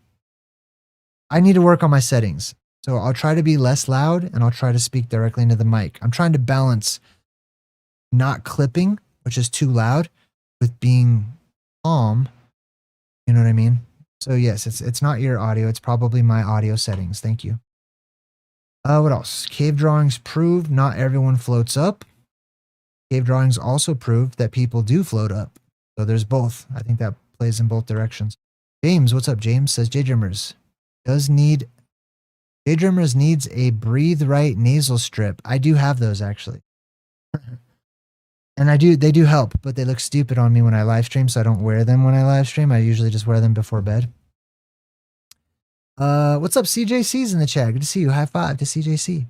I need to work on my settings. So I'll try to be less loud and I'll try to speak directly into the mic. I'm trying to balance not clipping, which is too loud, with being calm. You know what I mean? So yes, it's not your audio. It's probably my audio settings. Thank you. What else? Cave drawings prove not everyone floats up. Cave drawings also prove that people do float up. So there's both. I think that plays in both directions. James, what's up? James says JayDreamerZ JayDreamerZ needs a breathe right nasal strip. I do have those actually. And they do help, but they look stupid on me when I live stream, so I don't wear them when I live stream. I usually just wear them before bed. What's up? CJC's in the chat. Good to see you. High five to CJC.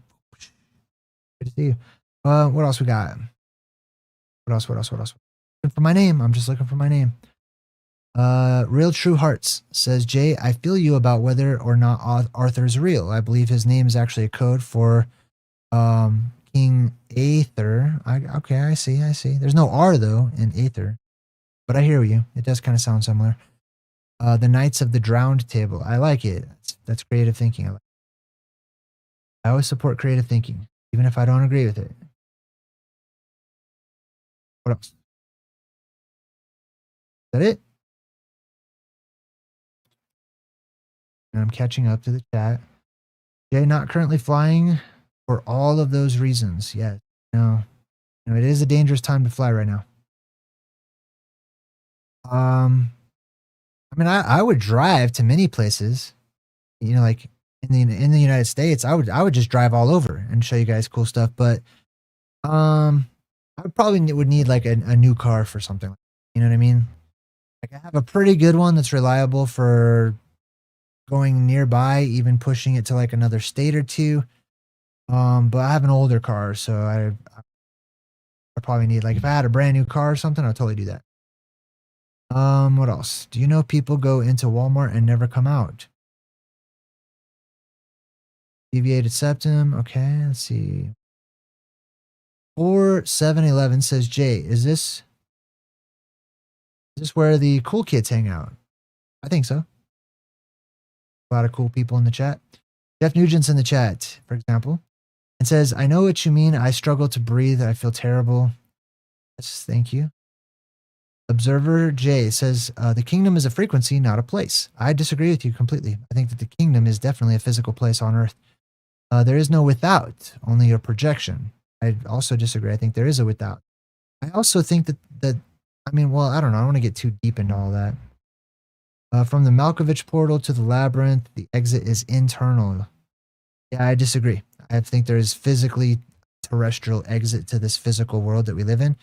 Good to see you. What else we got? What else? Looking for my name. I'm just looking for my name. Real True Hearts says, Jay, I feel you about whether or not Arthur's real. I believe his name is actually a code for King Aether. Okay, I see. There's no R though in Aether, but I hear you. It does kind of sound similar. The Knights of the Drowned Table. I like it. That's creative thinking. I always support creative thinking, even if I don't agree with it. What else? Is that it? And I'm catching up to the chat. Jay, not currently flying for all of those reasons. Yeah, no, it is a dangerous time to fly right now. I mean, I would drive to many places. You know, like in the United States, I would just drive all over and show you guys cool stuff. But I would need like a new car for something. You know what I mean? Like I have a pretty good one that's reliable for going nearby, even pushing it to like another state or two. But I have an older car, so I probably need, like, if I had a brand new car or something, I'd totally do that. What else? Do you know people go into Walmart and never come out? Deviated septum. Okay, let's see. 4711 says, Jay, is this where the cool kids hang out? I think so. A lot of cool people in the chat. Jeff Nugent's in the chat, for example, and says, I know what you mean. I struggle to breathe. I feel terrible. Yes, thank you. Observer J says, the kingdom is a frequency, not a place. I disagree with you completely. I think that the kingdom is definitely a physical place on Earth. There is no without, only a projection. I also disagree. I think there is a without. I also think that I mean, well, I don't know. I don't want to get too deep into all that. From the Malkovich portal to the labyrinth, the exit is internal. Yeah, I disagree. I think there is physically terrestrial exit to this physical world that we live in.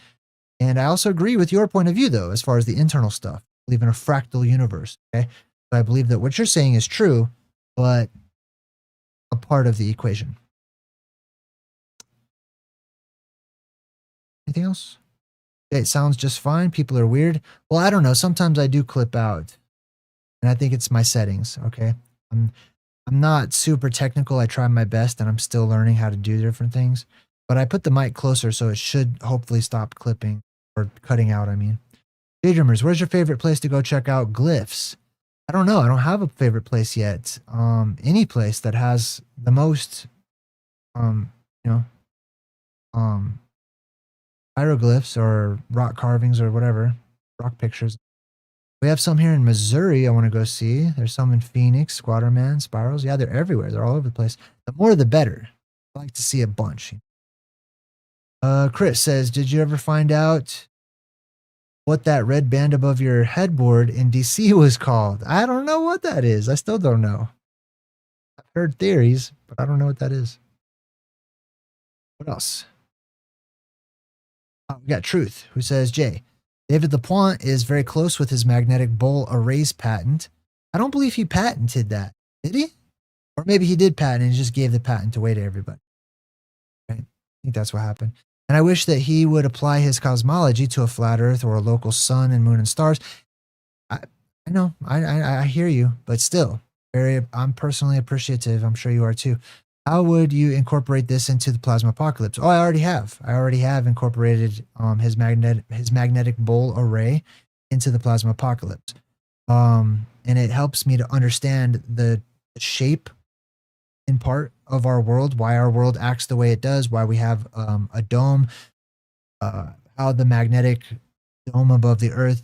And I also agree with your point of view, though, as far as the internal stuff. I believe in a fractal universe. Okay, so I believe that what you're saying is true, but a part of the equation. Anything else? Okay, it sounds just fine. People are weird. Well, I don't know. Sometimes I do clip out, and I think it's my settings. Okay, I'm not super technical. I try my best, and I'm still learning how to do different things. But I put the mic closer, so it should hopefully stop clipping or cutting out. I mean, JayDreamerZ, where's your favorite place to go check out glyphs? I don't know. I don't have a favorite place yet. Any place that has the most, hieroglyphs or rock carvings or whatever, rock pictures. We have some here in Missouri I want to go see. There's some in Phoenix, Squatterman, Spirals. Yeah, they're everywhere. They're all over the place. The more the better. I like to see a bunch. Chris says, did you ever find out what that red band above your headboard in DC was called? I don't know what that is. I still don't know. I've heard theories, but I don't know what that is. What else? We got Truth, who says, Jay, David Lapointe is very close with his magnetic bowl arrays patent. I don't believe he patented that. Did he? Or maybe he did patent and he just gave the patent away to everybody. Right? I think that's what happened. And I wish that he would apply his cosmology to a flat earth or a local sun and moon and stars. I know, I hear you, but still, I'm personally appreciative. I'm sure you are too. How would you incorporate this into the plasma apocalypse? Oh, I already have. I already have incorporated his magnetic bowl array into the plasma apocalypse. And it helps me to understand the shape in part of our world, why our world acts the way it does, why we have a dome, how the magnetic dome above the earth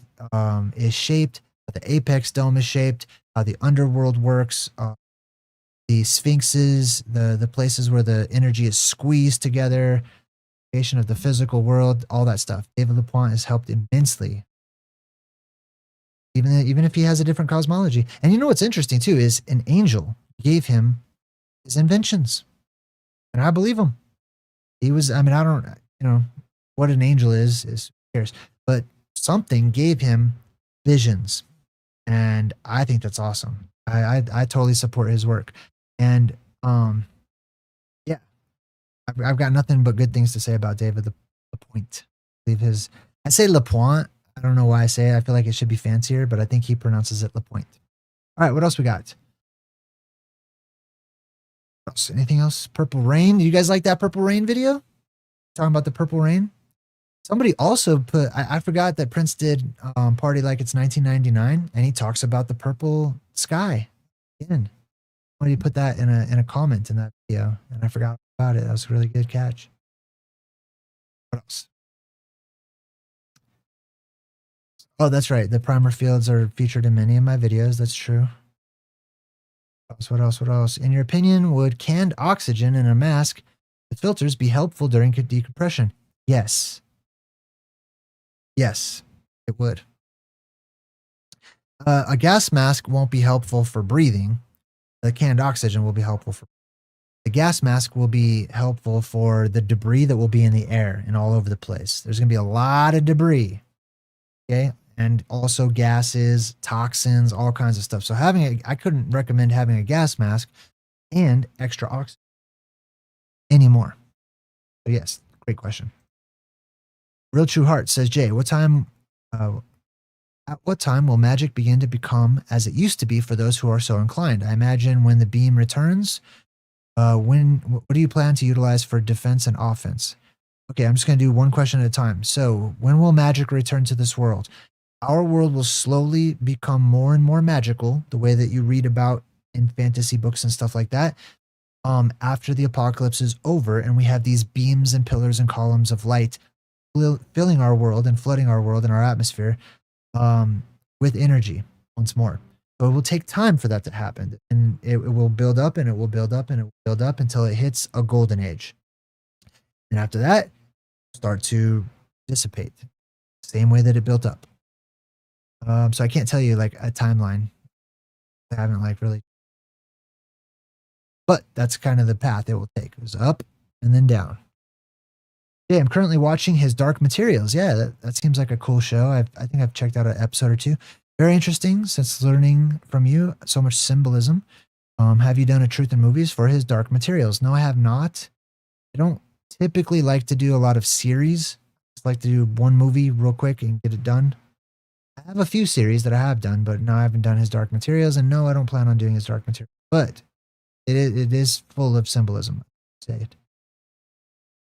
is shaped, how the apex dome is shaped, how the underworld works, the sphinxes, the places where the energy is squeezed together, creation of the physical world, all that stuff. David Lapointe has helped immensely, even if he has a different cosmology. And you know what's interesting too is an angel gave him his inventions, and I believe him. He was, I mean, I don't, what an angel is who cares, but something gave him visions, and I think that's awesome. I totally support his work. And yeah, I've got nothing but good things to say about David Lapointe. I say Lapointe. I don't know why I say it. I feel like it should be fancier, but I think he pronounces it Lapointe. All right, what else we got? Anything else? Purple Rain. Do you guys like that Purple Rain video? Talking about the Purple Rain. Somebody also put, I forgot that Prince did Party Like It's 1999, and he talks about the purple sky again. Why did you put that in a comment in that video? And I forgot about it. That was a really good catch. What else? Oh, that's right. The primer fields are featured in many of my videos. That's true. What else? In your opinion, would canned oxygen in a mask with filters be helpful during decompression? Yes. Yes, it would. A gas mask won't be helpful for breathing. The canned oxygen will be helpful for. The gas mask will be helpful for the debris that will be in the air and all over the place. There's going to be a lot of debris. Okay. And also gases, toxins, all kinds of stuff. So I couldn't recommend having a gas mask and extra oxygen anymore. So yes, great question. Real True Heart says, Jay, at what time will magic begin to become as it used to be for those who are so inclined? I imagine when the beam returns. What do you plan to utilize for defense and offense? Okay, I'm just going to do one question at a time. So when will magic return to this world? Our world will slowly become more and more magical, the way that you read about in fantasy books and stuff like that. After the apocalypse is over and we have these beams and pillars and columns of light filling our world and flooding our world and our atmosphere with energy once more. So it will take time for that to happen, and it will build up and it will build up and it will build up until it hits a golden age. And after that, start to dissipate, same way that it built up. So I can't tell you like a timeline. I haven't really, but that's kind of the path it will take. It was up and then down. Yeah, I'm currently watching his Dark Materials. Yeah, that seems like a cool show. I think I've checked out an episode or two. Very interesting, since learning from you so much symbolism. Have you done a Truth in Movies for his Dark Materials? No, I have not. I don't typically like to do a lot of series. I just like to do one movie real quick and get it done. I have a few series that I have done, but no, I haven't done his Dark Materials, and no, I don't plan on doing his Dark Materials. But it is full of symbolism. Say it.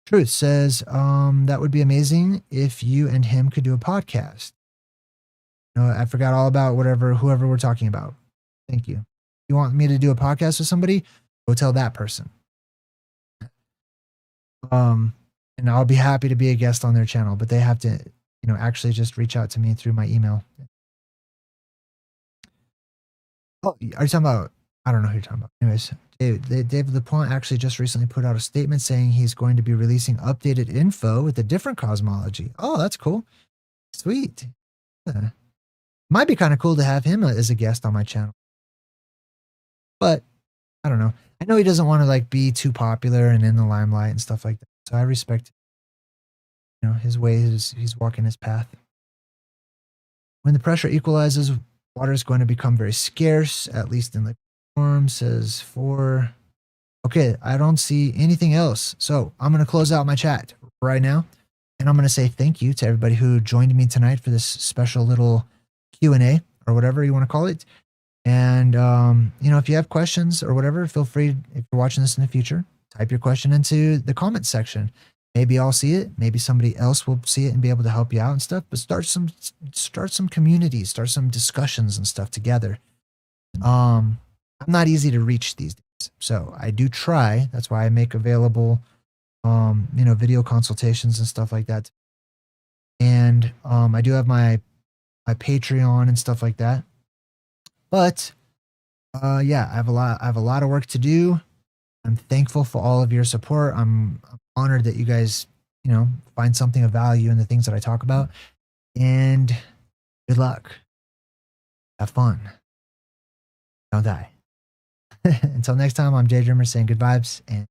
Truth says, that would be amazing if you and him could do a podcast. No, I forgot all about whoever we're talking about. Thank you. You want me to do a podcast with somebody? Go tell that person. And I'll be happy to be a guest on their channel, but they have to, actually just reach out to me through my email. Oh, are you talking about? I don't know who you're talking about. Anyways, David Lapointe actually just recently put out a statement saying he's going to be releasing updated info with a different cosmology. Oh, that's cool. Sweet. Yeah. Might be kind of cool to have him as a guest on my channel. But I don't know. I know he doesn't want to be too popular and in the limelight and stuff like that. So I respect, his ways. He's walking his path. When the pressure equalizes, water is going to become very scarce, at least in liquid form, says 4. Okay, I don't see anything else. So I'm going to close out my chat right now. And I'm going to say thank you to everybody who joined me tonight for this special little Q&A or whatever you want to call it. And, if you have questions or whatever, feel free, if you're watching this in the future, type your question into the comment section. Maybe I'll see it. Maybe somebody else will see it and be able to help you out and stuff. But start some communities, start some discussions and stuff together. I'm not easy to reach these days. So I do try. That's why I make available video consultations and stuff like that. And I do have my Patreon and stuff like that. But yeah, I have a lot of work to do. I'm thankful for all of your support. I'm honored that you guys, find something of value in the things that I talk about. And good luck. Have fun. Don't die. Until next time, I'm JayDreamerZ saying good vibes and